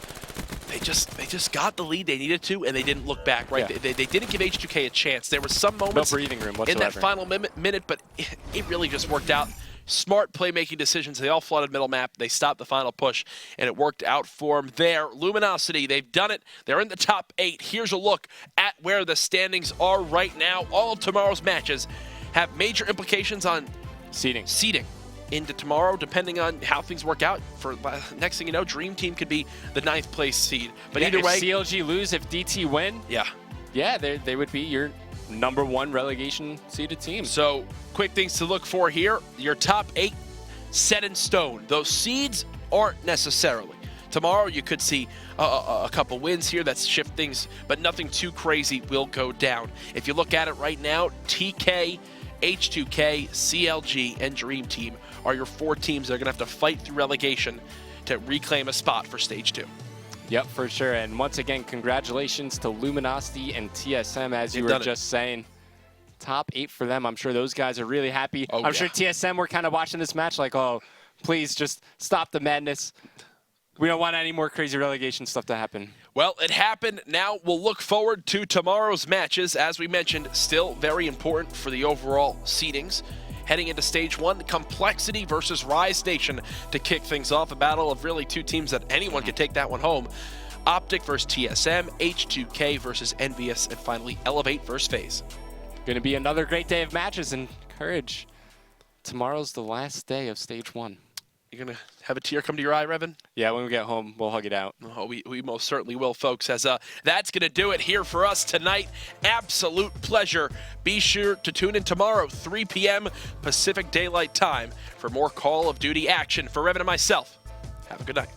They just got the lead they needed to, and they didn't look back. Right, they didn't give H2K a chance. There were some moments no breathing room whatsoever in that final minute, but it really just worked out. Smart playmaking decisions. They all flooded middle map. They stopped the final push, and it worked out for them there. Luminosity, they've done it. They're in the top 8. Here's a look at where the standings are right now. All of tomorrow's matches have major implications on seeding into tomorrow, depending on how things work out. For next thing you know, Dream Team could be the 9th place seed. But either way, if CLG lose, if DT win, yeah, they would be your #1 relegation seeded team. So quick things to look for here. Your top 8 set in stone. Those seeds aren't necessarily. Tomorrow you could see a couple wins here that shift things, but nothing too crazy will go down. If you look at it right now, TK, H2K, CLG, and Dream Team are your 4 teams that are going to have to fight through relegation to reclaim a spot for Stage 2. Yep, for sure. And once again, congratulations to Luminosity and TSM, as you were just saying. Top 8 for them. I'm sure those guys are really happy. I'm sure TSM were kind of watching this match like, oh, please just stop the madness. We don't want any more crazy relegation stuff to happen. Well, it happened. Now we'll look forward to tomorrow's matches. As we mentioned, still very important for the overall seedings. Heading into Stage 1, Complexity versus Rise Nation to kick things off. A battle of really 2 teams that anyone could take that one home. Optic versus TSM, H2K versus Envious, and finally Elevate versus FaZe. Going to be another great day of matches, and Courage, tomorrow's the last day of Stage 1. You're going to have a tear come to your eye, Revan? Yeah, when we get home, we'll hug it out. Oh, we most certainly will, folks, as that's going to do it here for us tonight. Absolute pleasure. Be sure to tune in tomorrow, 3 p.m. Pacific Daylight Time, for more Call of Duty action. For Revan and myself, have a good night.